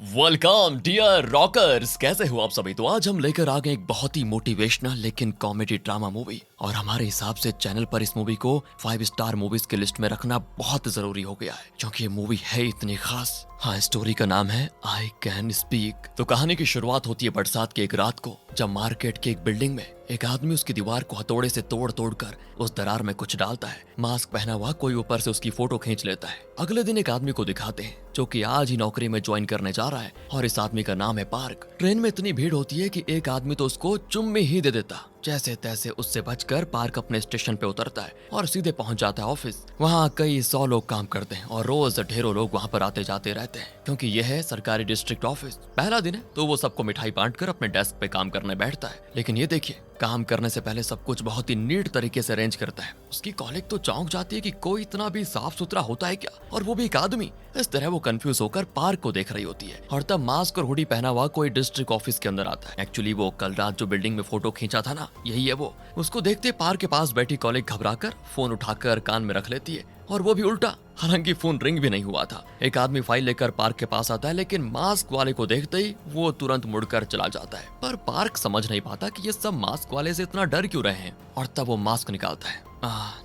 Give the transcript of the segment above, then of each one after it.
Welcome dear rockers, कैसे हो आप सभी। तो आज हम लेकर आ गए एक बहुत ही मोटिवेशनल लेकिन कॉमेडी ड्रामा मूवी, और हमारे हिसाब से चैनल पर इस मूवी को 5 स्टार मूवीज की लिस्ट में रखना बहुत जरूरी हो गया है, क्योंकि ये मूवी है इतनी खास। हाँ, स्टोरी का नाम है आई कैन स्पीक। तो कहानी की शुरुआत होती है बरसात की एक रात को, जब मार्केट की एक बिल्डिंग में एक आदमी उसकी दीवार को हथौड़े से तोड़ तोड़ कर उस दरार में कुछ डालता है। मास्क पहना हुआ कोई ऊपर से उसकी फोटो खींच लेता है। अगले दिन एक आदमी को दिखाते हैं जो कि आज ही नौकरी में ज्वाइन करने जा रहा है, और इस आदमी का नाम है पार्क। ट्रेन में इतनी भीड़ होती है कि एक आदमी तो उसको चुम्मी ही दे देता। जैसे तैसे उससे बचकर पार्क अपने स्टेशन पे उतरता है और सीधे पहुंच जाता है ऑफिस। वहाँ कई 100 लोग काम करते हैं और रोज ढेरों लोग वहाँ पर आते जाते रहते हैं, क्योंकि यह है सरकारी डिस्ट्रिक्ट ऑफिस। पहला दिन है तो वो सबको मिठाई बांटकर अपने डेस्क पे काम करने बैठता है। लेकिन ये देखिए, काम करने से पहले सब कुछ बहुत ही नीट तरीके से अरेंज करता है। उसकी कॉलीग तो चौंक जाती है कि कोई इतना भी साफ सुथरा होता है क्या, और वो भी एक आदमी। इस तरह वो कंफ्यूज होकर पार्क को देख रही होती है, और तब मास्क और हुडी पहना हुआ कोई डिस्ट्रिक्ट ऑफिस के अंदर आता है। एक्चुअली वो कल रात जो बिल्डिंग में फोटो खींचा था ना, यही है वो। उसको देखते पार्क के पास बैठी कॉलीग घबराकर फोन उठाकर कान में रख लेती है, और वो भी उल्टा, हालांकि फोन रिंग भी नहीं हुआ था। एक आदमी फाइल लेकर पार्क के पास आता है, लेकिन मास्क वाले को देखते ही वो तुरंत मुड़कर चला जाता है। पर पार्क समझ नहीं पाता कि ये सब मास्क वाले से इतना डर क्यों रहे हैं, और तब वो मास्क निकालता है।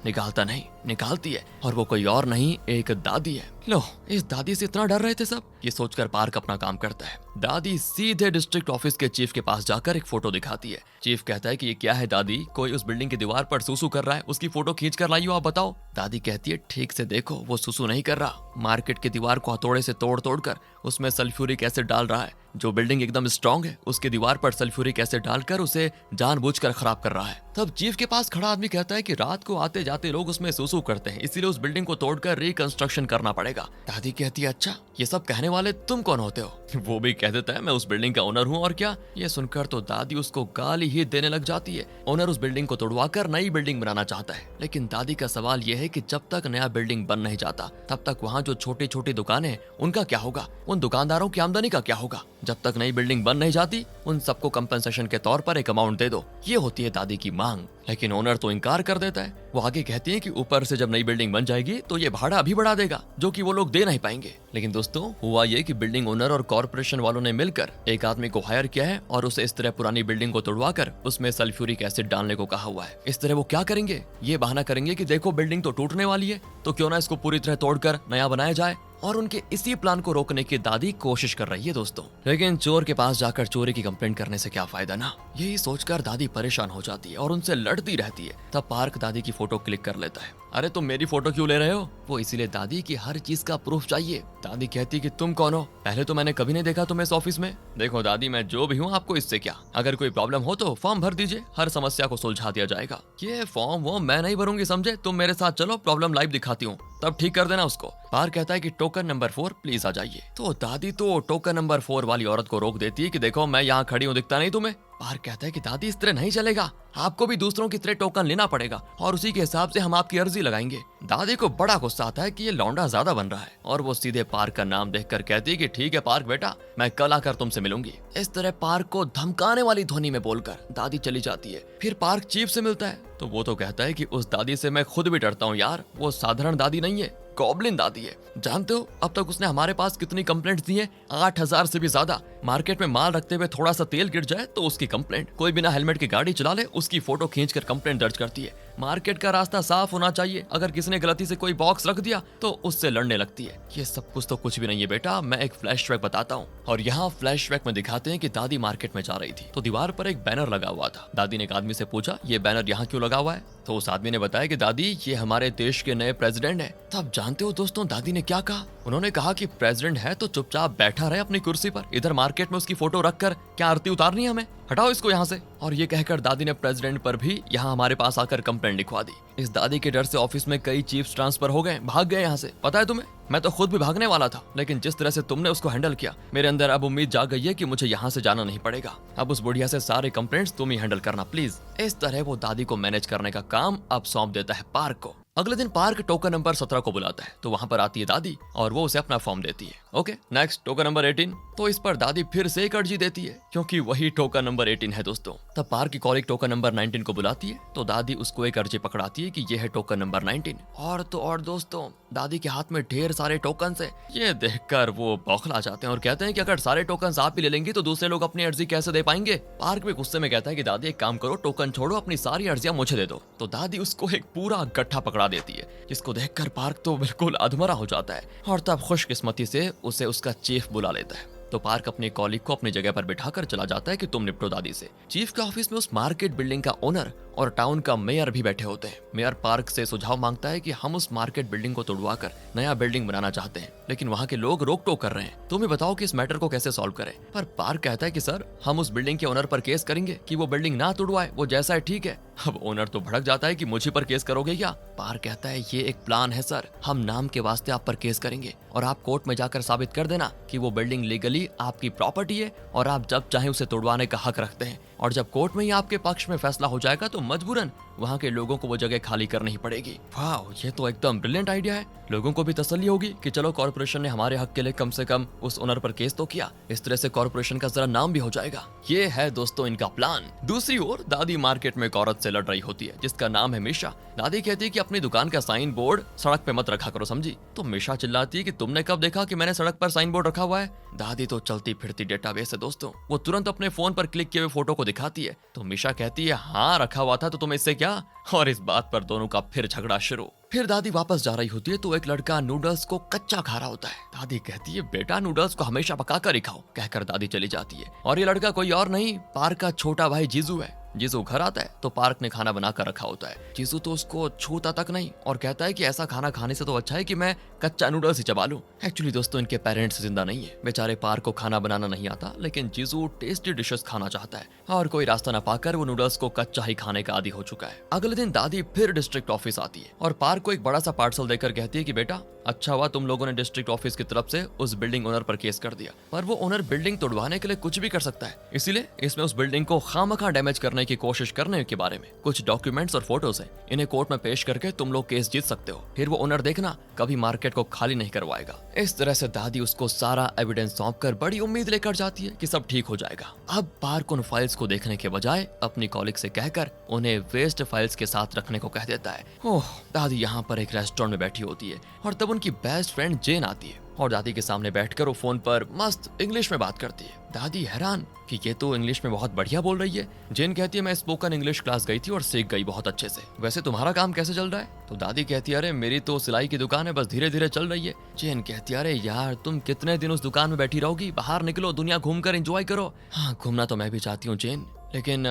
निकालता नहीं, निकालती है, और वो कोई और नहीं, एक दादी है। लो, इस दादी से इतना डर रहे थे सब, ये सोचकर पार्क अपना काम करता है। दादी सीधे डिस्ट्रिक्ट ऑफिस के चीफ के पास जाकर एक फोटो दिखाती है। चीफ कहता है कि ये क्या है दादी, कोई उस बिल्डिंग की दीवार पर सुसु कर रहा है, उसकी फोटो खींच कर लाई हो, आप बताओ। दादी कहती है ठीक से देखो, वो सुसु नहीं कर रहा, मार्केट की दीवार को हथौड़े से तोड़ तोड़ कर उसमें सल्फ्यूरिक एसिड डाल रहा है। जो बिल्डिंग एकदम स्ट्रांग है उसकी दीवार पर सल्फ्यूरिक एसिड डालकर उसे जानबूझकर खराब कर रहा है। तब चीफ के पास खड़ा आदमी कहता है कि रात को आते जाते लोग उसमें सुसु करते हैं, इसीलिए उस बिल्डिंग को तोड़कर रिकंस्ट्रक्शन करना पड़ेगा। दादी कहती है अच्छा, ये सब कहने वाले तुम कौन होते हो। वो भी कह देता है मैं उस बिल्डिंग का ओनर हूँ, और क्या। ये सुनकर तो दादी उसको गाली ही देने लग जाती है। ओनर उस बिल्डिंग को तोड़वाकर नई बिल्डिंग बनाना चाहता है, लेकिन दादी का सवाल यह है कि जब तक नया बिल्डिंग बन नहीं जाता तब तक वहाँ जो छोटी छोटी दुकानें हैं उनका क्या होगा, उन दुकानदारों की आमदनी का क्या होगा। जब तक नई बिल्डिंग बन नहीं जाती उन सबको कंपनसेशन के तौर पर एक अमाउंट दे दो, ये होती है दादी की मांग। लेकिन ओनर तो इनकार कर देता है। वो आगे कहती है कि ऊपर से जब नई बिल्डिंग बन जाएगी तो ये भाड़ा भी बढ़ा देगा, जो कि वो लोग दे नहीं पाएंगे। लेकिन दोस्तों, हुआ ये कि बिल्डिंग ओनर और कॉर्पोरेशन वालों ने मिलकर एक आदमी को हायर किया है और उसे इस तरह पुरानी बिल्डिंग को तोड़वाकर उसमें सल्फ्यूरिक एसिड डालने को कहा हुआ है। इस तरह वो क्या करेंगे, ये बहाना करेंगे कि देखो बिल्डिंग तो टूटने वाली है, तो क्यों ना इसको पूरी तरह तोड़कर नया बनाया जाए, और उनके इसी प्लान को रोकने की दादी कोशिश कर रही है दोस्तों। लेकिन चोर के पास जाकर चोरी की कंप्लेंट करने से क्या फायदा ना, यही सोचकर दादी परेशान हो जाती है और उनसे लड़ती रहती है। तब पार्क दादी की फोटो क्लिक कर लेता है। अरे तुम मेरी फोटो क्यों ले रहे हो। वो इसीलिए दादी की हर चीज का प्रूफ चाहिए। दादी कहती कि तुम कौन हो, पहले तो मैंने कभी नहीं देखा तुम्हें इस ऑफिस में। देखो दादी, मैं जो भी हूँ आपको इससे क्या, अगर कोई प्रॉब्लम हो तो फॉर्म भर दीजिए, हर समस्या को सुलझा दिया जाएगा। ये फॉर्म वो मैं नहीं भरूंगी, समझे। तुम मेरे साथ चलो, प्रॉब्लम लाइव दिखाती हूँ, तब ठीक कर देना उसको। पार्क कहता है कि टोकन नंबर 4 प्लीज आ जाइए। तो दादी तो टोकन नंबर 4 वाली औरत को रोक देती है कि देखो मैं यहाँ खड़ी हूँ, दिखता नहीं तुम्हें। पार्क कहता है कि दादी इस तरह नहीं चलेगा, आपको भी दूसरों की तरह टोकन लेना पड़ेगा, और उसी के हिसाब से हम आपकी अर्जी लगाएंगे। दादी को बड़ा गुस्सा आता है कि ये लौंडा ज्यादा बन रहा है, और वो सीधे पार्क का नाम देखकर कहती है कि ठीक है पार्क बेटा, मैं कल आकर तुमसे मिलूंगी। इस तरह पार्क को धमकाने वाली ध्वनि में बोलकर दादी चली जाती है। फिर पार्क चीफ से मिलता है, तो वो तो कहता है कि उस दादी से मैं खुद भी डरता हूँ यार, वो साधारण दादी नहीं है, गॉब्लिन दादी है। जानते हो अब तक उसने हमारे पास कितनी कंप्लेंट्स दी है, 8000 से भी ज्यादा। मार्केट में माल रखते हुए थोड़ा सा तेल गिर जाए तो उसकी कंप्लेंट, कोई बिना हेलमेट की गाड़ी चला ले उसकी फोटो खींचकर कंप्लेंट दर्ज करती है। मार्केट का रास्ता साफ होना चाहिए, अगर किसी ने गलती से कोई बॉक्स रख दिया तो उससे लड़ने लगती है। ये सब कुछ तो कुछ भी नहीं है बेटा, मैं एक फ्लैशबैक बताता हूँ। और यहाँ फ्लैशबैक में दिखाते हैं कि दादी मार्केट में जा रही थी, तो दीवार पर एक बैनर लगा हुआ था। दादी ने एक आदमी से पूछा ये बैनर यहाँ क्यों लगा हुआ है, तो उस आदमी ने बताया कि दादी ये हमारे देश के नए प्रेसिडेंट है। तब जानते हो दोस्तों दादी ने क्या कहा, उन्होंने कहा कि प्रेसिडेंट है तो चुपचाप बैठा रहे अपनी कुर्सी पर, इधर मार्केट में उसकी फोटो रखकर क्या आरती उतारनी है हमें, हटाओ इसको यहाँ से। और ये कहकर दादी ने प्रेसिडेंट पर भी यहाँ हमारे पास आकर कंप्लेंट लिखवा दी। इस दादी के डर से ऑफिस में कई चीफ्स ट्रांसफर हो गए, भाग गए यहाँ से। पता है तुम्हें, मैं तो खुद भी भागने वाला था, लेकिन जिस तरह से तुमने उसको हैंडल किया, मेरे अंदर अब उम्मीद जाग गई है कि मुझे यहाँ से जाना नहीं पड़ेगा। अब उस बुढ़िया से सारे कंप्लेंट्स तुम ही हैंडल करना प्लीज। इस तरह वो दादी को मैनेज करने का काम अब सौंप देता है पार्क को। अगले दिन पार्क टोकन नंबर 17 को बुलाता है, तो वहां पर आती है दादी और वो उसे अपना फॉर्म देती है। Okay next token number 18। तो इस पर दादी फिर से एक अर्जी देती है क्योंकि वही टोकन नंबर 18 है दोस्तों। तब पार्क की कॉलिग टोकन नंबर 19 को बुलाती है, तो दादी उसको एक अर्जी पकड़ाती है कि ये है टोकन नंबर 19। और तो और दोस्तों, दादी के हाथ में ढेर सारे टोकन है। ये देखकर वो बौखला जाते हैं और कहते हैं कि अगर सारे टोकन आप ही ले लेंगी तो दूसरे लोग अपनी अर्जी कैसे दे पाएंगे। पार्क भी गुस्से में कहता है कि दादी एक काम करो, टोकन छोड़ो, अपनी सारी अर्जियां मुझे दे दो। तो दादी उसको एक पूरा गट्ठा पकड़ा देती है, जिसको देखकर पार्क तो बिल्कुल अधमरा हो जाता है और तब खुशकिस्मती से उसे उसका चीफ बुला लेता है। तो पार्क अपने कॉलीग को अपनी जगह पर बिठाकर चला जाता है कि तुम निपटो दादी से। चीफ के ऑफिस में उस मार्केट बिल्डिंग का ओनर और टाउन का मेयर भी बैठे होते हैं। मेयर पार्क से सुझाव मांगता है कि हम उस मार्केट बिल्डिंग को तोड़वाकर नया बिल्डिंग बनाना चाहते हैं, लेकिन वहाँ के लोग रोक टोक कर रहे हैं। तुम ही बताओ कि इस मैटर को कैसे सॉल्व करें। पर पार्क कहता है कि सर, हम उस बिल्डिंग के ओनर पर केस करेंगे कि वो बिल्डिंग ना तोड़वाए, वो जैसा है ठीक है। अब ओनर तो भड़क जाता है कि मुझे पर केस करोगे क्या। पार्क कहता है ये एक प्लान है सर, हम नाम के वास्ते आप पर केस करेंगे और आप कोर्ट में जाकर साबित कर देना कि वो बिल्डिंग लीगली आपकी प्रॉपर्टी है और आप जब चाहे उसे तोड़वाने का हक रखते हैं। और जब कोर्ट में ही आपके पक्ष में फैसला हो जाएगा तो मजबूरन वहाँ के लोगों को वो जगह खाली करनी ही पड़ेगी। वाह, ये तो एकदम ब्रिलियंट आइडिया है। लोगों को भी तसल्ली होगी कि चलो कॉर्पोरेशन ने हमारे हक के लिए कम से कम उस ओनर पर केस तो किया। इस तरह से कॉर्पोरेशन का जरा नाम भी हो जाएगा। ये है दोस्तों इनका प्लान। दूसरी ओर दादी मार्केट में एक औरत से लड़ रही होती है जिसका नाम है मिशा। दादी कहती है कि अपनी दुकान का साइन बोर्ड सड़क पे मत रखा करो, समझी। तो मिशा चिल्लाती है कि तुमने कब देखा कि मैंने सड़क पर साइन बोर्ड रखा हुआ है। दादी तो चलती फिरती डेटाबेस है दोस्तों, वो तुरंत अपने फोन पर क्लिक किए हुए फोटो को दिखाती है। तो मिशा कहती है हाँ रखा हुआ था, तो तुम्हें इससे क्या। और इस बात पर दोनों का फिर झगड़ा शुरू। फिर दादी वापस जा रही होती है तो एक लड़का नूडल्स को कच्चा खा रहा होता है। दादी कहती है बेटा नूडल्स को हमेशा पका कर ही खाओ। कहकर दादी चली जाती है और ये लड़का कोई और नहीं, पार्क का छोटा भाई जीजू है। जीजू घर आता है तो पार्क ने खाना बना कर रखा होता है। जीजू तो उसको छूता तक नहीं और कहता है कि ऐसा खाना खाने से तो अच्छा है कि मैं कच्चा नूडल्स ही चबा लूं। एक्चुअली दोस्तों इनके पेरेंट्स जिंदा नहीं है, बेचारे पार्क को खाना बनाना नहीं आता, लेकिन जीजू टेस्टी डिशेस खाना चाहता है और कोई रास्ता न पाकर वो नूडल्स को कच्चा ही खाने का आदी हो चुका है। अगले दिन दादी फिर डिस्ट्रिक्ट ऑफिस आती है और पार्क को एक बड़ा सा पार्सल देकर कहती है कि बेटा अच्छा हुआ तुम लोगों ने डिस्ट्रिक्ट ऑफिस की तरफ से उस बिल्डिंग ओनर पर केस कर दिया, पर वो ओनर बिल्डिंग तोड़वाने के लिए कुछ भी कर सकता है, इसीलिए इसमें उस बिल्डिंग को खामखा डैमेज करने की कोशिश करने के बारे में कुछ डॉक्यूमेंट्स और फोटोज हैं। इन्हें कोर्ट में पेश करके तुम लोग केस जीत सकते हो, फिर वो ओनर देखना कभी मार्केट को खाली नहीं करवाएगा। इस तरह से दादी उसको सारा एविडेंस सौंप कर बड़ी उम्मीद लेकर जाती है कि सब ठीक हो जाएगा। अब पार्क उन फाइल्स को देखने के बजाय अपनी कॉलिग से कहकर उन्हें वेस्ट फाइल्स के साथ रखने को कह देता है। ओह, दादी यहाँ पर एक रेस्टोरेंट में बैठी होती है और तब उनकी बेस्ट फ्रेंड जेन आती है और दादी के सामने बैठकर वो फोन पर मस्त इंग्लिश में बात करती है। दादी हैरान कि ये तो इंग्लिश में बहुत बढ़िया बोल रही है। जेन कहती है मैं स्पोकन इंग्लिश क्लास गई थी और सीख गई बहुत अच्छे से, वैसे तुम्हारा काम कैसे चल रहा है। तो दादी कहती है अरे मेरी तो सिलाई की दुकान है, बस धीरे धीरे चल रही है। जेन कहती है अरे यार तुम कितने दिन उस दुकान में बैठी रहोगी, बाहर निकलो, दुनिया घूमकर एंजॉय करो। हाँ घूमना तो मैं भी चाहती हूँ जेन, लेकिन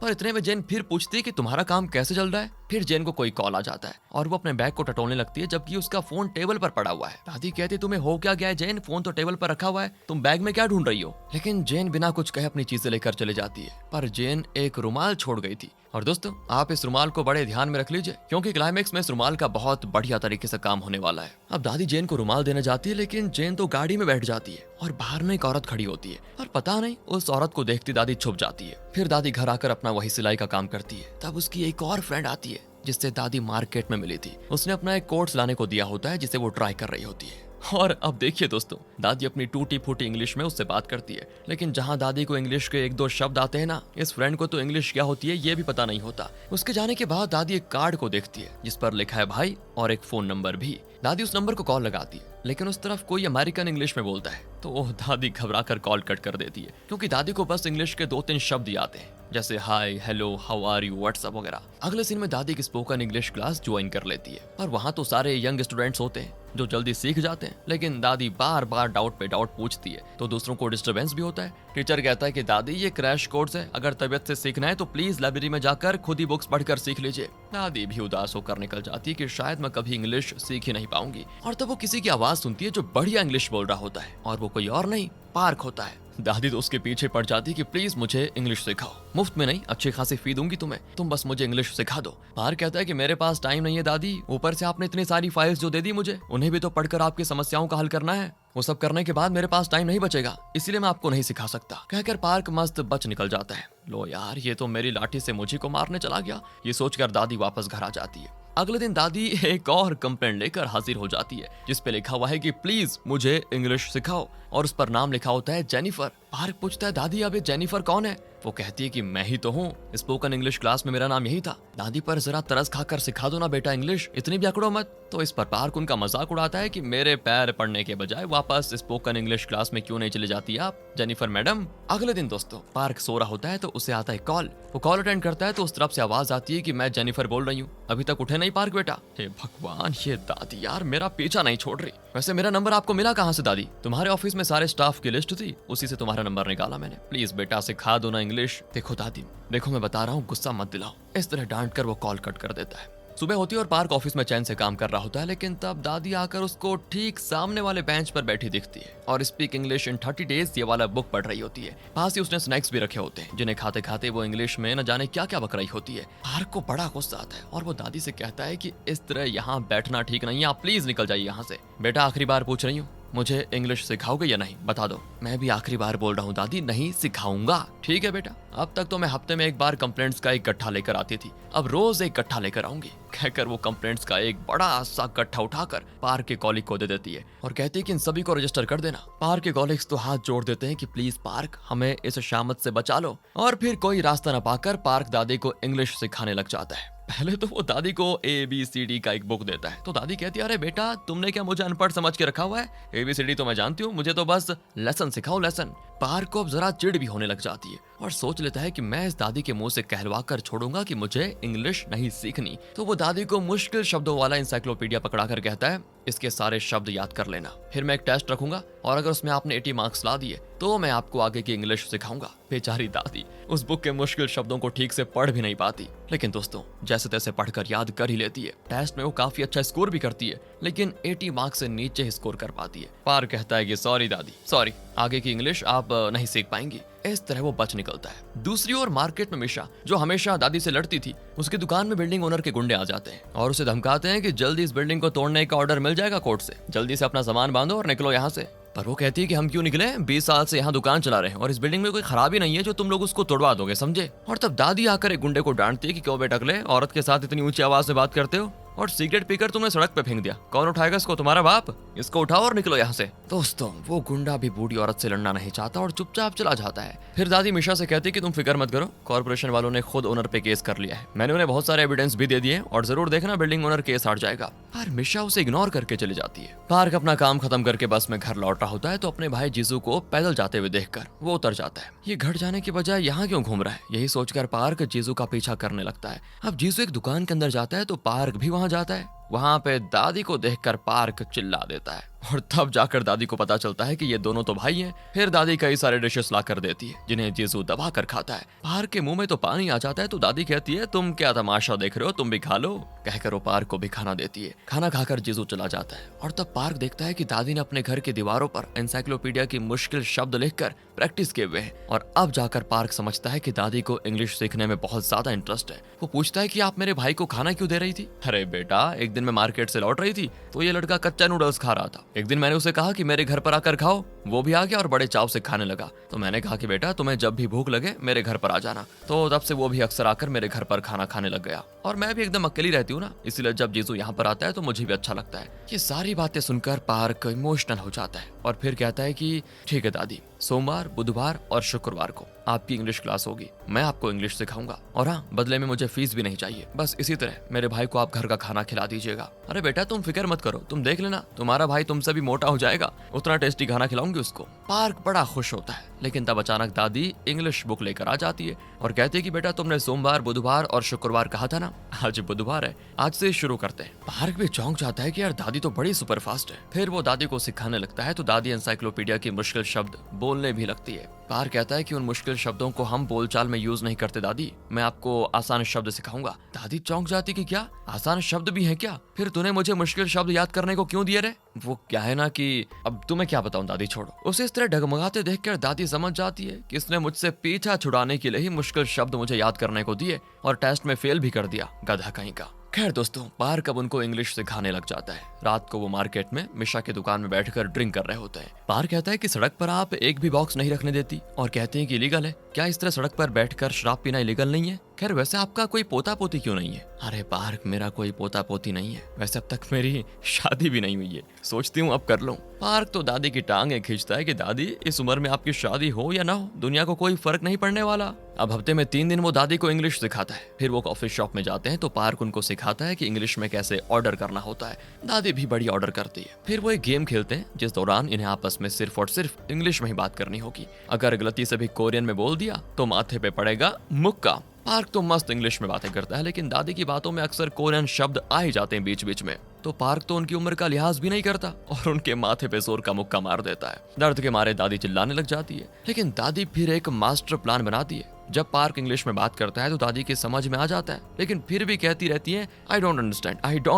पर इतने में जेन फिर पूछती है कि तुम्हारा काम कैसे चल रहा है। फिर जेन को कोई कॉल आ जाता है और वो अपने बैग को टटोलने लगती है जबकि उसका फोन टेबल पर पड़ा हुआ है। दादी कहती है तुम्हें हो क्या गया है जेन, फोन तो टेबल पर रखा हुआ है, तुम बैग में क्या ढूंढ रही हो। लेकिन जेन बिना कुछ कहे अपनी चीजें लेकर चले जाती है, पर जेन एक रुमाल छोड़ गई थी। और दोस्तों आप इस रुमाल को बड़े ध्यान में रख लीजिए क्योंकि क्लाइमेक्स में इस रुमाल का बहुत बढ़िया तरीके से काम होने वाला है। अब दादी जेन को रुमाल देने जाती है लेकिन जेन तो गाड़ी में बैठ जाती है और बाहर में एक औरत खड़ी होती है और पता नहीं उस औरत को देखती दादी छुप जाती है। फिर दादी घर आकर अपना वही सिलाई का काम करती है। तब उसकी एक और फ्रेंड आती है जिससे दादी मार्केट में मिली थी। उसने अपना एक कोट लाने को दिया होता है जिसे वो ट्राई कर रही होती है। और अब देखिए दोस्तों दादी अपनी टूटी फूटी इंग्लिश में उससे बात करती है, लेकिन जहां दादी को इंग्लिश के एक दो शब्द आते हैं ना, इस फ्रेंड को तो इंग्लिश क्या होती है ये भी पता नहीं होता। उसके जाने के बाद दादी एक कार्ड को देखती है जिस पर लिखा है भाई और एक फोन नंबर भी। दादी उस नंबर को कॉल लगाती है लेकिन उस तरफ कोई अमेरिकन इंग्लिश में बोलता है तो दादी घबरा कर कॉल कट कर देती है क्योंकि दादी को बस इंग्लिश के 2-3 शब्द याद हैं जैसे hi, hello, how are you, what's up वगैरह। अगले सीन में दादी की स्पोकन इंग्लिश क्लास ज्वाइन कर लेती है और वहाँ तो सारे यंग स्टूडेंट्स होते हैं जो जल्दी सीख जाते हैं, लेकिन दादी बार बार डाउट पे डाउट पूछती है तो दूसरों को डिस्टरबेंस भी होता है। टीचर कहता है कि दादी ये क्रैश कोर्स है, अगर तबीयत से सीखना है तो प्लीज लाइब्रेरी में जाकर खुद ही बुक्स पढ़कर सीख लीजिए। दादी भी उदास होकर निकल जाती है कि शायद मैं कभी इंग्लिश सीख ही नहीं पाऊंगी। और तब वो किसी की आवाज सुनती है जो बढ़िया इंग्लिश बोल रहा होता है और वो कोई और नहीं पार्क होता है। दादी तो उसके पीछे पड़ जाती है कि प्लीज मुझे इंग्लिश सिखाओ, मुफ्त में नहीं अच्छी खासी फी दूंगी तुम्हें, तुम बस मुझे इंग्लिश सिखा दो। पार्क कहता है कि मेरे पास टाइम नहीं है दादी, ऊपर से आपने इतनी सारी फाइल्स जो दे दी मुझे उन्हें भी तो पढ़कर आपकी समस्याओं का हल करना है, वो सब करने के बाद मेरे पास टाइम नहीं बचेगा, इसलिए मैं आपको नहीं सिखा सकता। कहकर पार्क मस्त बच निकल जाता है। लो यार ये तो मेरी लाठी से मुझे को मारने चला गया, ये सोचकर दादी वापस घर आ जाती है। अगले दिन दादी एक और कंप्लेंट लेकर हाजिर हो जाती है, जिस पे लिखा हुआ है कि प्लीज मुझे इंग्लिश सिखाओ, और उस पर नाम लिखा होता है जेनिफर। पार्क पूछता है दादी अब ये जेनिफर कौन है? वो कहती है कि मैं ही तो हूँ, स्पोकन इंग्लिश क्लास में मेरा नाम यही था। दादी पर जरा तरस खाकर सिखा दो ना बेटा इंग्लिश, इतनी भी अकड़ो मत। तो इस पर पार्क उनका मजाक उड़ाता है कि मेरे पैर पड़ने के बजाय वापस स्पोकन इंग्लिश क्लास में क्यों नहीं चले जाती आप जेनिफर मैडम। अगले दिन दोस्तों पार्क सो रहा होता है तो उसे आता है कॉल। वो कॉल अटेंड करता है तो उस तरफ से आवाज आती है कि मैं जेनिफर बोल रही हूँ, अभी तक उठे नहीं पार्क बेटा। हे भगवान, ये दादी यार मेरा पीछा नहीं छोड़ रही। वैसे मेरा नंबर आपको मिला कहाँ से दादी? तुम्हारे ऑफिस में सारे स्टाफ की लिस्ट थी, उसी से तुम्हारा नंबर निकाला मैंने। प्लीज बेटा सिखा दो ना इंग्लिश। देखो दादी, देखो मैं बता रहा हूँ, गुस्सा मत दिलाओ। इस तरह डांट कर वो कॉल कट कर देता है। सुबह होती है और पार्क ऑफिस में चैन से काम कर रहा होता है, लेकिन तब दादी आकर उसको ठीक सामने वाले बेंच पर बैठी दिखती है और स्पीक इंग्लिश इन 30 डेज ये वाला बुक पढ़ रही होती है। पास ही उसने स्नैक्स भी रखे होते हैं, जिन्हें खाते खाते वो इंग्लिश में न जाने क्या क्या बक रही होती है। पार्क को बड़ा गुस्सा आता है और वो दादी से कहता है कि इस तरह यहाँ बैठना ठीक नहीं है, आप प्लीज निकल जाइए यहाँ से। बेटा आखिरी बार पूछ रही हूँ, मुझे इंग्लिश सिखाओगे या नहीं, बता दो। मैं भी आखिरी बार बोल रहा हूँ दादी, नहीं सिखाऊंगा। ठीक है बेटा, अब तक तो मैं हफ्ते में एक बार कंप्लेंट्स का एक गट्ठा लेकर आती थी, अब रोज एक गट्ठा लेकर आऊंगी। कहकर वो कंप्लेंट्स का एक बड़ा सा गट्ठा उठाकर पार्क के कॉलिग को दे देती है और कहती है कि इन सभी को रजिस्टर कर देना। पार्क के कॉलिग्स तो हाथ जोड़ देते हैं कि प्लीज पार्क हमें इस शामत से बचा लो, और फिर कोई रास्ता न पाकर पार्क दादी को इंग्लिश सिखाने लग जाता है। पहले तो वो दादी को ABCD का एक बुक देता है, तो दादी कहती है अरे बेटा तुमने क्या मुझे अनपढ़ समझ के रखा हुआ है? ABCD तो मैं जानती हूँ, मुझे तो बस लेसन सिखाओ लेसन। पार्क को अब जरा चिढ़ भी होने लग जाती है और सोच लेता है कि मैं इस दादी के मुंह से कहलवा कर छोड़ूंगा कि मुझे इंग्लिश नहीं सीखनी। तो वो दादी को मुश्किल शब्दों वाला इंसाइक्लोपीडिया पकड़ा कर कहता है इसके सारे शब्द याद कर लेना, फिर मैं एक टेस्ट रखूंगा और अगर उसमें आपने 80 मार्क्स ला दिए तो मैं आपको आगे की इंग्लिश सिखाऊंगा। बेचारी दादी उस बुक के मुश्किल शब्दों को ठीक से पढ़ भी नहीं पाती, लेकिन दोस्तों जैसे तैसे पढ़कर याद कर ही लेती है। टेस्ट में वो काफी अच्छा स्कोर भी करती है, लेकिन 80 मार्क्स से नीचे स्कोर कर पाती है। पार कहता है कि सॉरी दादी, सॉरी, आगे की इंग्लिश आप नहीं सीख पाएंगी। इस तरह वो बच निकलता है। दूसरी ओर मार्केट में मिशा, जो हमेशा दादी से लड़ती थी, उसकी दुकान में बिल्डिंग ओनर के गुंडे आ जाते हैं और उसे धमकाते हैं कि जल्दी इस बिल्डिंग को तोड़ने का ऑर्डर मिल जाएगा कोर्ट से, जल्दी से अपना सामान बांधो और निकलो यहाँ से। पर वो कहती है कि हम क्यों निकले, 20 साल से यहाँ दुकान चला रहे हैं और इस बिल्डिंग में कोई खराबी नहीं है जो तुम लोग उसको तोड़वा दोगे, समझे? और तब दादी आकर एक गुंडे को डांटती है कि क्यों बेटकले, औरत के साथ इतनी ऊंची आवाज में बात करते हो और सिगरेट पीकर तुमने सड़क पे फेंक दिया, कौन उठाएगा इसको, तुम्हारा बाप? इसको उठाओ और निकलो यहाँ से। दोस्तों वो गुंडा भी बूढ़ी औरत से लड़ना नहीं चाहता और चुपचाप चला जाता है। फिर दादी मिशा से कहती है कि तुम फिक्र मत करो, कॉर्पोरेशन वालों ने खुद ओनर पे केस कर लिया है, मैंने उन्हें बहुत सारे एविडेंस भी दे दिए और जरूर देखना बिल्डिंग ओनर केस हार जाएगा। पर मिशा उसे इग्नोर करके चली जाती है। पार्क अपना काम खत्म करके बस में घर लौट रहा होता है तो अपने भाई जीजू को पैदल जाते हुए देखकर वो उतर जाता है। ये घर जाने के बजाय यहाँ क्यों घूम रहा है, यही सोचकर पार्क जीजू का पीछा करने लगता है। अब जीजू एक दुकान के अंदर जाता है तो पार्क भी वहां जाता है। वहां पे दादी को देखकर पार्क चिल्ला देता है और तब जाकर दादी को पता चलता है कि ये दोनों तो भाई हैं। फिर दादी कई सारे डिशेस ला कर देती है जिन्हें जीजू दबा कर खाता है। पार्क के मुंह में तो पानी आ जाता है तो दादी कहती है तुम क्या तमाशा देख रहे हो, तुम भी खा लो। कहकर वो पार्क को भी खाना देती है। खाना खाकर जीजू चला जाता है और तब पार्क देखता है कि दादी ने अपने घर की दीवारों पर एनसाइक्लोपीडिया की मुश्किल शब्द लिखकर प्रैक्टिस किए हुए हैं। और अब जाकर पार्क समझता है कि दादी को इंग्लिश सीखने में बहुत ज्यादा इंटरेस्ट है। वो पूछता है कि आप मेरे भाई को खाना क्यों दे रही थी? अरे बेटा, एक दिन मैं मार्केट से लौट रही थी तो ये लड़का कच्चा नूडल्स खा रहा था। एक दिन मैंने उसे कहा कि मेरे घर पर आकर खाओ, वो भी आ गया और बड़े चाव से खाने लगा। तो मैंने कहा कि बेटा तुम्हें जब भी भूख लगे मेरे घर पर आ जाना। तो तब से वो भी अक्सर आकर मेरे घर पर खाना खाने लग गया। और मैं भी एकदम अकेली रहती हूँ ना, इसलिए जब जीजू यहाँ पर आता है तो मुझे भी अच्छा लगता है। ये सारी बातें सुनकर पार्क इमोशनल हो जाता है और फिर कहता है कि ठीक है दादी, सोमवार, बुधवार और शुक्रवार को आपकी इंग्लिश क्लास होगी, मैं आपको इंग्लिश सिखाऊंगा और हाँ, बदले में मुझे फीस भी नहीं चाहिए। बस इसी तरह मेरे भाई को आप घर का खाना खिला दीजिएगा। अरे बेटा तुम फिक्र मत करो, तुम देख लेना, तुम्हारा भाई तुमसे भी मोटा हो जाएगा, उतना टेस्टी खाना खिलाऊंगी उसको। पार्क बड़ा खुश होता है, लेकिन तब अचानक दादी इंग्लिश बुक लेकर आ जाती है और कहती है कि बेटा तुमने सोमवार, बुधवार और शुक्रवार कहा था ना, आज बुधवार है, आज से शुरू करते हैं। पार्क भी चौंक जाता है कि यार दादी तो बड़ी सुपर फास्ट है। फिर वो दादी को सिखाने लगता है तो दादी एनसाइक्लोपीडिया की मुश्किल शब्द बोलने भी लगती है। पार्क कहता है कि उन मुश्किल शब्दों को हम बोलचाल में यूज नहीं करते दादी, मैं आपको आसान शब्द सिखाऊंगा। दादी चौंक जाती कि क्या आसान शब्द भी है क्या? फिर तूने मुझे मुश्किल शब्द याद करने को क्यों दिए रे? वो क्या है ना कि अब तुम्हें क्या बताऊं दादी, छोड़ो। उसे इस तरह डगमगाते देखकर दादी समझ जाती है कि इसने मुझसे पीछा छुड़ाने के लिए ही मुश्किल शब्द मुझे याद करने को दिए और टेस्ट में फेल भी कर दिया, गधा कहीं का। खैर दोस्तों, पार्क अब उनको इंग्लिश सिखाने लग जाता है। रात को वो मार्केट में मिशा की दुकान में बैठकर ड्रिंक कर रहे होते हैं। पार्क कहता है कि सड़क पर आप एक भी बॉक्स नहीं रखने देती और कहते हैं कि इलीगल है। क्या इस तरह सड़क पर बैठकर शराब पीना इलीगल नहीं है? खैर वैसे आपका कोई पोता पोती क्यों नहीं है? अरे पार्क, मेरा कोई पोता पोती नहीं है। वैसे अब तक मेरी शादी भी नहीं हुई है, सोचती हूँ अब कर लूं। पार्क तो दादी की टांगें खींचता है कि दादी इस उम्र में आपकी शादी हो या ना हो, दुनिया को कोई फर्क नहीं पड़ने वाला। अब हफ्ते में 3 दिन वो दादी को इंग्लिश सिखाता है। फिर वो कॉफी शॉप में जाते हैं तो पार्क उनको सिखाता है कि इंग्लिश में कैसे ऑर्डर करना होता है। दादी भी बड़ी ऑर्डर करती है। फिर वो एक गेम खेलते हैं जिस दौरान इन्हें आपस में सिर्फ और सिर्फ इंग्लिश में ही बात करनी होगी। अगर गलती से भी कोरियन में बोल दिया तो माथे पे पड़ेगा मुक्का। पार्क तो मस्त इंग्लिश में बातें करता है, लेकिन दादी की बातों में अक्सर कोरियन शब्द आ ही जाते हैं बीच बीच में। तो पार्क तो उनकी उम्र का लिहाज भी नहीं करता और उनके माथे पे जोर का मुक्का मार देता है। दर्द के मारे दादी चिल्लाने लग जाती है, लेकिन दादी फिर एक मास्टर प्लान बनाती है। जब पार्क इंग्लिश में बात करता है तो दादी के समझ में आ जाता है, लेकिन फिर भी कहती रहती है आई डोंट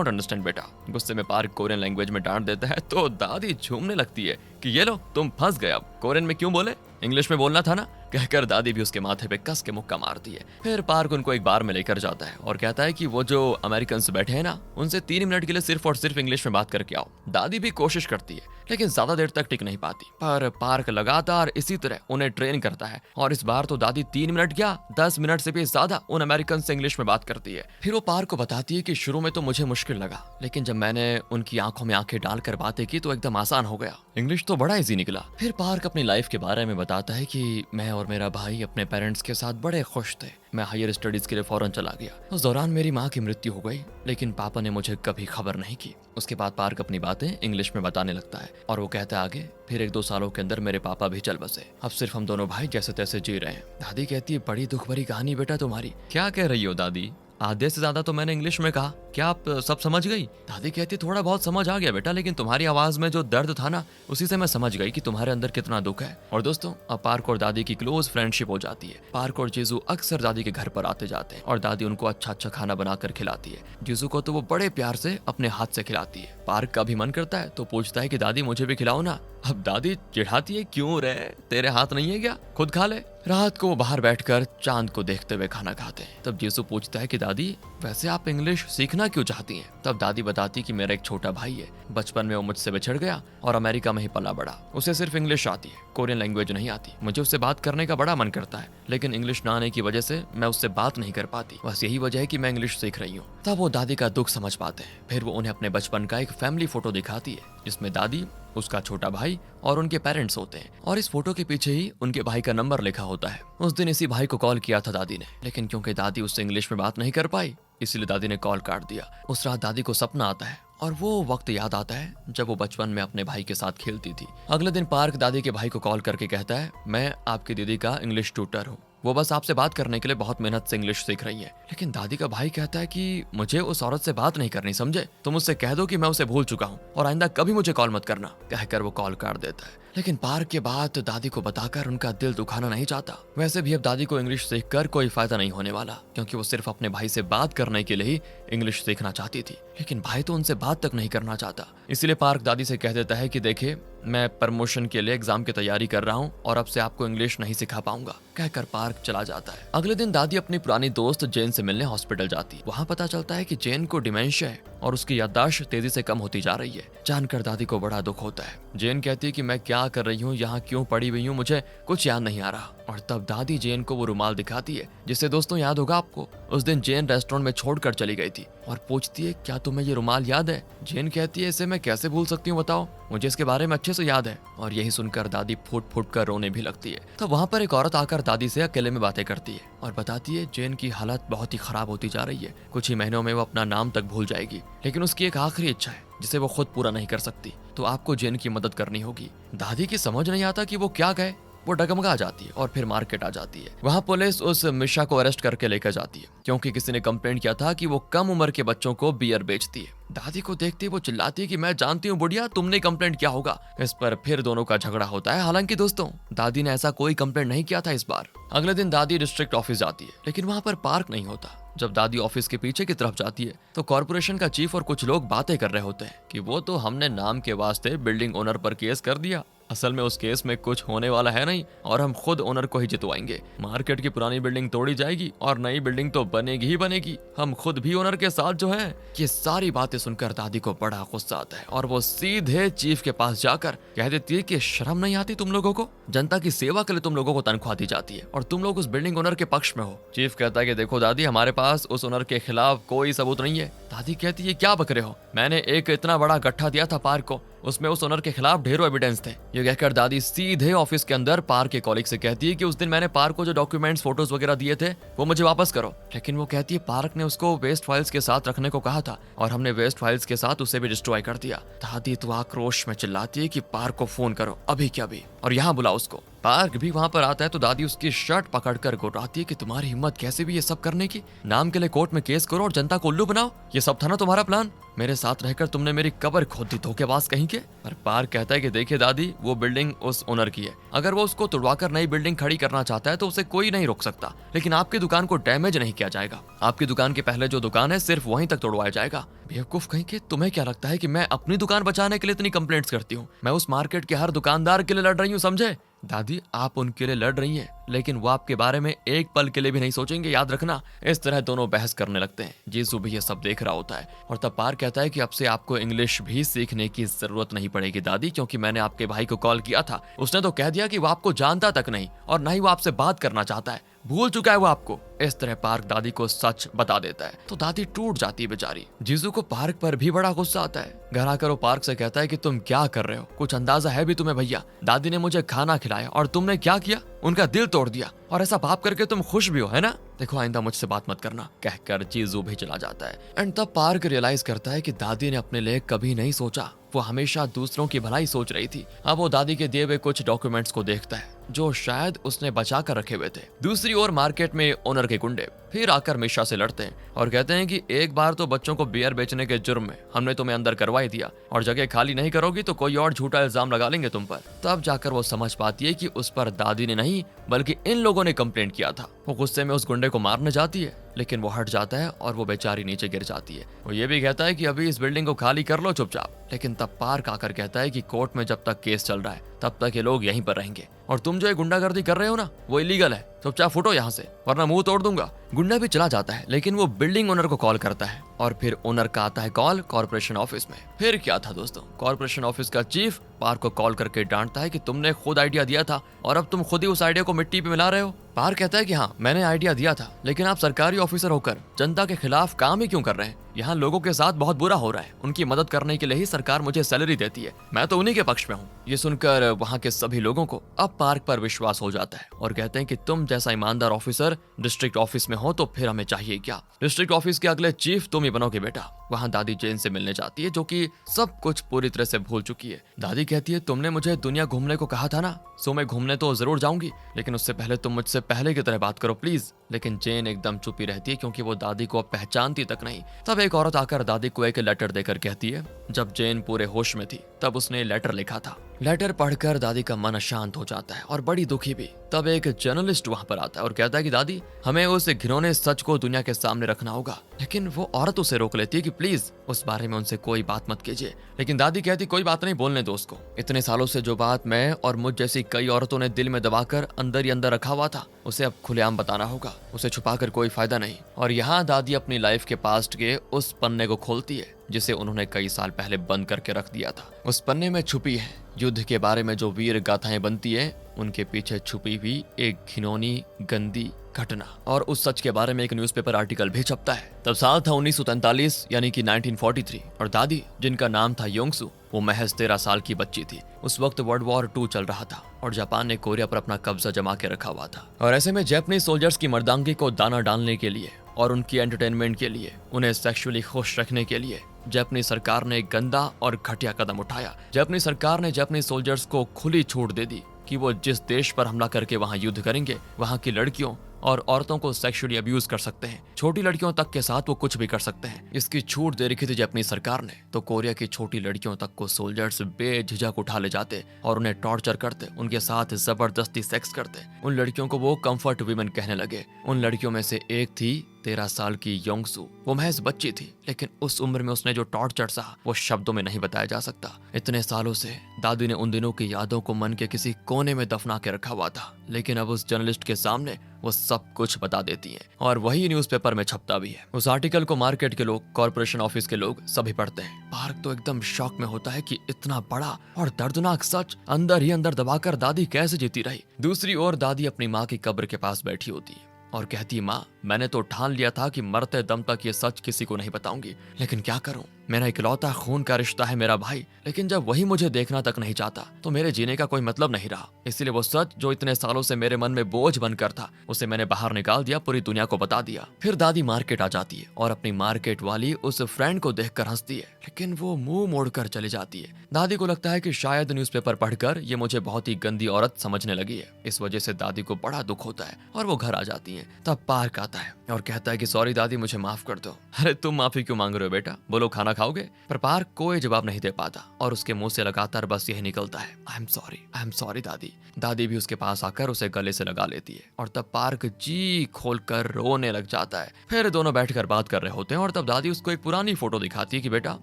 अंडरस्टैंड बेटा। गुस्से में पार्क कोरियन लैंग्वेज में डांट देता है तो दादी झूमने लगती है कि ये लो तुम फंस गए, अब कोरियन में क्यों बोले, इंग्लिश में बोलना था ना। कहकर दादी भी उसके माथे पे कस के मुक्का मारती है। फिर पार्क उनको एक बार में लेकर जाता है और कहता है कि वो जो अमेरिकन बैठे हैं ना, उनसे 3 मिनट के लिए सिर्फ और सिर्फ इंग्लिश में बात करके आओ। दादी भी कोशिश करती है, लेकिन ज्यादा देर तक टिक नहीं पाती। पर पार्क लगातार इसी तरह उन्हें ट्रेन करता है और इस बार तो दादी 3 मिनट क्या 10 मिनट से भी ज्यादा उन अमेरिकन से इंग्लिश में बात करती है। फिर वो पार्क को बताती है कि शुरू में तो मुझे मुश्किल लगा, लेकिन जब मैंने उनकी आंखों में आंखें डालकर बातें की तो एकदम आसान हो गया। इंग्लिश तो बड़ा इजी निकला। फिर पार्क अपनी लाइफ के बारे में बताता है कि मैं और मेरा भाई अपने पेरेंट्स के साथ बड़े खुश थे। मैं हायर स्टडीज के लिए फौरन चला गया। उस दौरान मेरी माँ की मृत्यु हो गई, लेकिन पापा ने मुझे कभी खबर नहीं की। उसके बाद पार्क अपनी बातें इंग्लिश में बताने लगता है और वो कहता है आगे, फिर 1-2 सालों के अंदर मेरे पापा भी चल बसे। अब सिर्फ हम दोनों भाई जैसे तैसे जी रहे हैं। दादी कहती है बड़ी दुख भरी कहानी बेटा तुम्हारी। क्या कह रही हो दादी? आधे से ज्यादा तो मैंने इंग्लिश में कहा, क्या आप सब समझ गई? दादी कहती थोड़ा बहुत समझ आ गया बेटा, लेकिन तुम्हारी आवाज में जो दर्द था ना, उसी से मैं समझ गई कि तुम्हारे अंदर कितना दुख है। और दोस्तों, अब पार्क और दादी की क्लोज फ्रेंडशिप हो जाती है। पार्क और जीजू अक्सर दादी के घर पर आते जाते हैं और दादी उनको अच्छा अच्छा खाना बनाकर खिलाती है। जीजू को तो वो बड़े प्यार से अपने हाथ से खिलाती है। पार्क का भी मन करता है तो पूछता है कि दादी मुझे भी खिलाओ ना। अब दादी चिढ़ाती है, क्यों रे, तेरे हाथ नहीं है क्या, खुद खा ले। रात को वो बाहर बैठकर चांद को देखते हुए खाना खाते हैं। तब जीसू पूछता है कि दादी वैसे आप इंग्लिश सीखना क्यों चाहती हैं? तब दादी बताती कि मेरा एक छोटा भाई है, बचपन में वो मुझसे बिछड़ गया और अमेरिका में ही पला बड़ा। उसे सिर्फ इंग्लिश आती है, कोरियन लैंग्वेज नहीं आती। मुझे उससे बात करने का बड़ा मन करता है, लेकिन इंग्लिश ना आने की वजह से मैं उससे बात नहीं कर पाती। बस यही वजह है कि मैं इंग्लिश सीख रही हूँ। तब वो दादी का दुख समझ पाते हैं। फिर वो उन्हें अपने बचपन का एक फैमिली फोटो दिखाती है, जिसमें दादी, उसका छोटा भाई और उनके पेरेंट्स होते हैं। और इस फोटो के पीछे ही उनके भाई का नंबर लिखा होता है। उस दिन इसी भाई को कॉल किया था दादी ने, लेकिन क्योंकि दादी उससे इंग्लिश में बात नहीं कर पाई, इसलिए दादी ने कॉल काट दिया। उस रात दादी को सपना आता है और वो वक्त याद आता है जब वो बचपन में अपने भाई के साथ खेलती थी। अगले दिन पार्क दादी के भाई को कॉल करके कहता है, मैं आपकी दीदी का इंग्लिश ट्यूटर हूँ, वो बस आपसे बात करने के लिए बहुत मेहनत से इंग्लिश सीख रही है। लेकिन दादी का भाई कहता है कि मुझे उस औरत से बात नहीं करनी, समझे? तुम उससे कह दो कि मैं उसे भूल चुका हूँ और आइंदा कभी मुझे कॉल मत करना। कहकर वो कॉल काट देता है। लेकिन पार्क के बाद दादी को बताकर उनका दिल दुखाना नहीं चाहता। वैसे भी अब दादी को इंग्लिश सीखकर कोई फायदा नहीं होने वाला, क्योंकि वो सिर्फ अपने भाई से बात करने के लिए ही इंग्लिश सीखना चाहती थी। लेकिन भाई तो उनसे बात तक नहीं करना चाहता। इसलिए पार्क दादी से कह देता है कि देखिए, मैं प्रमोशन के लिए एग्जाम की तैयारी कर रहा हूँ और अब से आपको इंग्लिश नहीं सिखा पाऊंगा। कहकर पार्क चला जाता है। अगले दिन दादी अपनी पुरानी दोस्त जेन से मिलने हॉस्पिटल जाती है। वहाँ पता चलता है कि जेन को डिमेंशिया है और उसकी याददाश्त तेजी से कम होती जा रही है। जानकर दादी को बड़ा दुख होता है। जेन कहती है कि मैं क्या कर रही हूँ, यहाँ क्यों पड़ी हुई हूँ, मुझे कुछ याद नहीं आ रहा। और तब दादी जेन को वो रुमाल दिखाती है, जिससे दोस्तों याद होगा आपको, उस दिन जेन रेस्टोरेंट में छोड़कर चली गई थी। और पूछती है, क्या तुम्हें ये रुमाल याद है? जेन कहती है, इसे मैं कैसे भूल सकती हूँ, बताओ, मुझे इसके बारे में अच्छे से याद है। और यही सुनकर दादी फूट फूट कर रोने भी लगती है। तो वहाँ पर एक औरत आकर दादी से अकेले में बातें करती है और बताती है जेन की हालत बहुत ही खराब होती जा रही है। कुछ ही महीनों में वो अपना नाम तक भूल जाएगी, लेकिन उसकी एक आखिरी इच्छा है जिसे वो खुद पूरा नहीं कर सकती। तो आपको जेन की मदद करनी होगी। दादी की समझ नहीं आता कि वो क्या कहे। वो डगमगा जाती है और फिर मार्केट आ जाती है। वहाँ पुलिस उस मिशा को अरेस्ट करके लेकर जाती है, क्योंकि किसी ने कंप्लेंट किया था कि वो कम उम्र के बच्चों को बियर बेचती है। दादी को देखते ही वो चिल्लाती है कि मैं जानती हूँ बुढ़िया, तुमने कंप्लेंट किया होगा। इस पर फिर दोनों का झगड़ा होता है। हालांकि दोस्तों, दादी ने ऐसा कोई कंप्लेंट नहीं किया था इस बार। अगले दिन दादी डिस्ट्रिक्ट ऑफिस जाती है, लेकिन वहाँ पर पार्क नहीं होता। जब दादी ऑफिस के पीछे की तरफ जाती है तो कॉर्पोरेशन का चीफ और कुछ लोग बातें कर रहे होते हैं कि वो तो हमने नाम के वास्ते बिल्डिंग ओनर पर केस कर दिया। असल में उस केस में कुछ होने वाला है नहीं और हम खुद ओनर को ही जितवाएंगे। मार्केट की पुरानी बिल्डिंग तोड़ी जाएगी और नई बिल्डिंग तो बनेगी ही बनेगी, हम खुद भी ओनर के साथ जो है। ये सारी बातें सुनकर दादी को बड़ा गुस्सा आता है और वो सीधे चीफ के पास जाकर कह देती है कि शर्म नहीं आती तुम लोगों को? जनता की सेवा के लिए तुम लोगों को तनख्वाह दी जाती है और तुम लोग उस बिल्डिंग ओनर के पक्ष में हो। चीफ कहता है कि देखो दादी, हमारे पास उस ओनर के खिलाफ कोई सबूत नहीं है। दादी कहती है क्या बक रहे हो, मैंने एक इतना बड़ा गट्ठा दिया था पार्क को, उसमें उस ओनर के खिलाफ ढेरों एविडेंस थे। ये कहकर दादी सीधे ऑफिस के अंदर पार्क के कॉलीग से कहती है कि उस दिन मैंने पार्क को जो डॉक्यूमेंट्स फोटोज वगैरह दिए थे वो मुझे वापस करो। लेकिन वो कहती है पार्क ने उसको वेस्ट फाइल्स के साथ रखने को कहा था और हमने वेस्ट फाइल्स के साथ उसे भी डिस्ट्रॉय कर दिया। दादी तो आक्रोश में चिल्लाती है कि पार्क को फोन करो अभी के अभी और यहाँ बुलाओ उसको। पार्क भी वहां पर आता है तो दादी उसकी शर्ट पकड़कर गुर्राती है कि तुम्हारी हिम्मत कैसे भी ये सब करने की, नाम के लिए कोर्ट में केस करो और जनता को उल्लू बनाओ, ये सब था ना तुम्हारा प्लान? मेरे साथ रहकर तुमने मेरी कब्र खोद दी धोखेबाज कहीं के। पर पार्क कहता है कि देखिए दादी, वो बिल्डिंग उस ओनर की है, अगर वो उसको तुड़वाकर नई बिल्डिंग खड़ी करना चाहता है तो उसे कोई नहीं रोक सकता, लेकिन आपकी दुकान को डैमेज नहीं किया जाएगा। आपकी दुकान के पहले जो दुकान है सिर्फ वहीं तक तोड़वाया जाएगा। बेवकूफ कहीं के, तुम्हें क्या लगता है कि मैं अपनी दुकान बचाने के लिए इतनी कंप्लेंट्स करती हूँ? मैं उस मार्केट के हर दुकानदार के लिए लड़ रही हूँ, समझे? दादी, आप उनके लिए लड़ रही हैं, लेकिन वो आपके बारे में एक पल के लिए भी नहीं सोचेंगे, याद रखना। इस तरह दोनों बहस करने लगते हैं। जीसू भी ये सब देख रहा होता है और तब पार्क कहता है कि अब से आपको इंग्लिश भी सीखने की जरूरत नहीं पड़ेगी दादी, क्योंकि मैंने आपके भाई को कॉल किया था, उसने तो कह दिया कि वो आपको जानता तक नहीं और ना ही वो आपसे बात करना चाहता है, भूल चुका है वो आपको। इस तरह पार्क दादी को सच बता देता है तो दादी टूट जाती है बेचारी। जीसू को पार्क पर भी बड़ा गुस्सा आता है। घर आकर वो पार्क से कहता है कि तुम क्या कर रहे हो, कुछ अंदाजा है भी तुम्हें भैया? दादी ने मुझे खाना खिलाया और तुमने क्या किया, उनका दिल तोड़ दिया, और ऐसा पाप करके तुम खुश भी हो, है ना? देखो आइंदा मुझसे बात मत करना, कहकर जीसू भी चला जाता है। एंड तब पार्क रियलाइज करता है कि दादी ने अपने लिए कभी नहीं सोचा, वो हमेशा दूसरों की भलाई सोच रही थी। अब वो दादी के दिए हुए कुछ डॉक्यूमेंट्स को देखता है जो शायद उसने बचा कर रखे हुए थे। दूसरी ओर मार्केट में ओनर के गुंडे फिर आकर मिश्रा से लड़ते हैं और कहते हैं कि एक बार तो बच्चों को बियर बेचने के जुर्म में हमने तुम्हें अंदर करवाई दिया और जगह खाली नहीं करोगी तो कोई और झूठा इल्जाम लगा लेंगे तुम पर। तब जाकर वो समझ पाती है कि उस पर दादी ने नहीं बल्कि इन लोगों ने कंप्लेंट किया था। वो गुस्से में उस गुंडे को मारने जाती है लेकिन वो हट जाता है और वो बेचारी नीचे गिर जाती है। वो ये भी कहता है कि अभी इस बिल्डिंग को खाली कर लो चुपचाप, लेकिन तब पार्क आकर कहता है कि कोर्ट में जब तक केस चल रहा है तब तक ये लोग यहीं पर रहेंगे और तुम जो ये गुंडागर्दी कर रहे हो ना वो इलीगल है, चुपचाप फुटो यहाँ से वरना मुंह तोड़ दूंगा। गुंडा भी चला जाता है लेकिन वो बिल्डिंग ओनर को कॉल करता है और फिर ओनर का आता है कॉल कॉर्पोरेशन ऑफिस में। फिर क्या था दोस्तों, कॉर्पोरेशन ऑफिस का चीफ पार्क को कॉल करके डांटता है कि तुमने खुद आइडिया दिया था और अब तुम खुद ही उस आइडिया को मिट्टी पे मिला रहे हो। पार्क कहता है कि हाँ मैंने आइडिया दिया था, लेकिन आप सरकारी ऑफिसर होकर जनता के खिलाफ काम ही क्यों कर रहे हैं? यहाँ लोगों के साथ बहुत बुरा हो रहा है, उनकी मदद करने के लिए ही सरकार मुझे सैलरी देती है, मैं तो उन्हीं के पक्ष में हूँ। ये सुनकर वहाँ के सभी लोगों को अब पार्क पर विश्वास हो जाता है और कहते हैं कि तुम जैसा ईमानदार ऑफिसर डिस्ट्रिक्ट ऑफिस में हो तो फिर हमें चाहिए क्या? डिस्ट्रिक्ट ऑफिस के अगले चीफ तुम ही बनोगे बेटा। वहाँ दादी जेन से मिलने जाती है जो कि सब कुछ पूरी तरह से भूल चुकी है। दादी कहती है तुमने मुझे दुनिया घूमने को कहा था ना, सो मैं घूमने तो जरूर जाऊंगी, लेकिन उससे पहले तुम मुझसे पहले की तरह बात करो प्लीज। लेकिन जेन एकदम चुपी रहती है क्योंकि वो दादी को अब पहचानती तक नहीं। तब एक औरत आकर दादी को एक लेटर देकर कहती है, जब जेन पूरे होश में थी तब उसने लेटर लिखा था। लेटर पढ़कर दादी का मन अशांत हो जाता है और बड़ी दुखी भी। तब एक जर्नलिस्ट वहां पर आता है और कहता है कि दादी हमें उस घिनौने सच को दुनिया के सामने रखना होगा, लेकिन वो औरत उसे रोक लेती है कि प्लीज उस बारे में उनसे कोई बात मत कीजिए। लेकिन दादी कहती कोई बात नहीं, बोलने दो उसको, इतने सालों से जो बात मैं और मुझ जैसी कई औरतों ने दिल में दबाकर अंदर ही अंदर रखा हुआ था उसे अब खुलेआम बताना होगा, उसे छुपाकर कोई फायदा नहीं। और यहाँ दादी अपनी लाइफ के पास्ट के उस पन्ने को खोलती है जिसे उन्होंने कई साल पहले बंद करके रख दिया था। उस पन्ने में छुपी है युद्ध के बारे में जो वीर गाथाएं बनती है, उनके पीछे छुपी हुई एक घिनौनी गंदी घटना। और उस सच के बारे में एक न्यूज़पेपर आर्टिकल भी छपता है। तब साल था 1943 यानी कि 1943 और दादी जिनका नाम था योंगसू वो महज 13 साल की बच्ची थी। उस वक्त वर्ल्ड वॉर 2 चल रहा था और जापान ने कोरिया पर अपना कब्जा जमा के रखा हुआ था और ऐसे में जापानी सोल्जर्स की मर्दांगी को दाना डालने के लिए और उनकी एंटरटेनमेंट के लिए, उन्हें सेक्सुअली खुश रखने के लिए जापानी सरकार ने एक गंदा और घटिया कदम उठाया। जापानी सरकार ने जापानी सोल्जर्स को खुली छूट दे दी कि वो जिस देश पर हमला करके वहां युद्ध करेंगे वहां की लड़कियों और औरतों को सेक्सुअली अब्यूज कर सकते हैं, छोटी लड़कियों तक के साथ वो कुछ भी कर सकते हैं। इसकी छूट दे रखी थी जापानी सरकार ने, तो कोरिया की छोटी लड़कियों तक को सोल्जर्स बेझिझक उठा ले जाते और उन्हें टॉर्चर करते, उनके साथ जबरदस्ती सेक्स करते। उन लड़कियों को वो कंफर्ट वीमेन कहने लगे। उन लड़कियों में से एक थी 13 साल की योंगसू। वो महज बच्ची थी, लेकिन उस उम्र में उसने जो टॉर्चर सहा वो शब्दों में नहीं बताया जा सकता। इतने सालों से दादी ने उन दिनों की यादों को मन के किसी कोने में दफना के रखा हुआ था, लेकिन अब उस जर्नलिस्ट के सामने वो सब कुछ बता देती हैं और वही न्यूज़पेपर में छपता भी है। उस आर्टिकल को मार्केट के लोग, कॉर्पोरेशन ऑफिस के लोग सभी पढ़ते हैं। पार्क तो एकदम शॉक में होता है कि इतना बड़ा और दर्दनाक सच अंदर ही अंदर दबाकर दादी कैसे जीती रही। दूसरी ओर दादी अपनी माँ की कब्र के पास बैठी होती है और कहती, माँ मैंने तो ठान लिया था कि मरते दम तक ये सच किसी को नहीं बताऊंगी, लेकिन क्या करूं, मेरा इकलौता खून का रिश्ता है मेरा भाई, लेकिन जब वही मुझे देखना तक नहीं चाहता तो मेरे जीने का कोई मतलब नहीं रहा। इसलिए वो सच जो इतने सालों से मेरे मन में बोझ बनकर था उसे मैंने बाहर निकाल दिया, पूरी दुनिया को बता दिया। फिर दादी मार्केट आ जाती है और अपनी मार्केट वाली उस फ्रेंड को देखकर हंसती है, लेकिन वो मुंह मोड़कर चली जाती है। दादी को लगता है कि शायद न्यूज़पेपर पढ़कर ये मुझे बहुत ही गंदी औरत समझने लगी है। इस वजह से दादी को बड़ा दुख होता है और वो घर आ जाती है। तब पार्क आता है और कहता है कि सॉरी दादी, मुझे माफ कर दो। अरे तुम माफी क्यों मांग रहे हो बेटा, बोलो खाना खाओगे। पर पार्क कोई जवाब नहीं दे पाता और उसके मुंह से लगातार बस यही निकलता है, आई एम सॉरी दादी। दादी भी उसके पास आकर उसे गले से लगा लेती है और तब पार्क जी खोलकर रोने लग जाता है। फिर दोनों बैठकर बात कर रहे होते हैं और तब दादी उसको एक पुरानी फोटो दिखाती है कि बेटा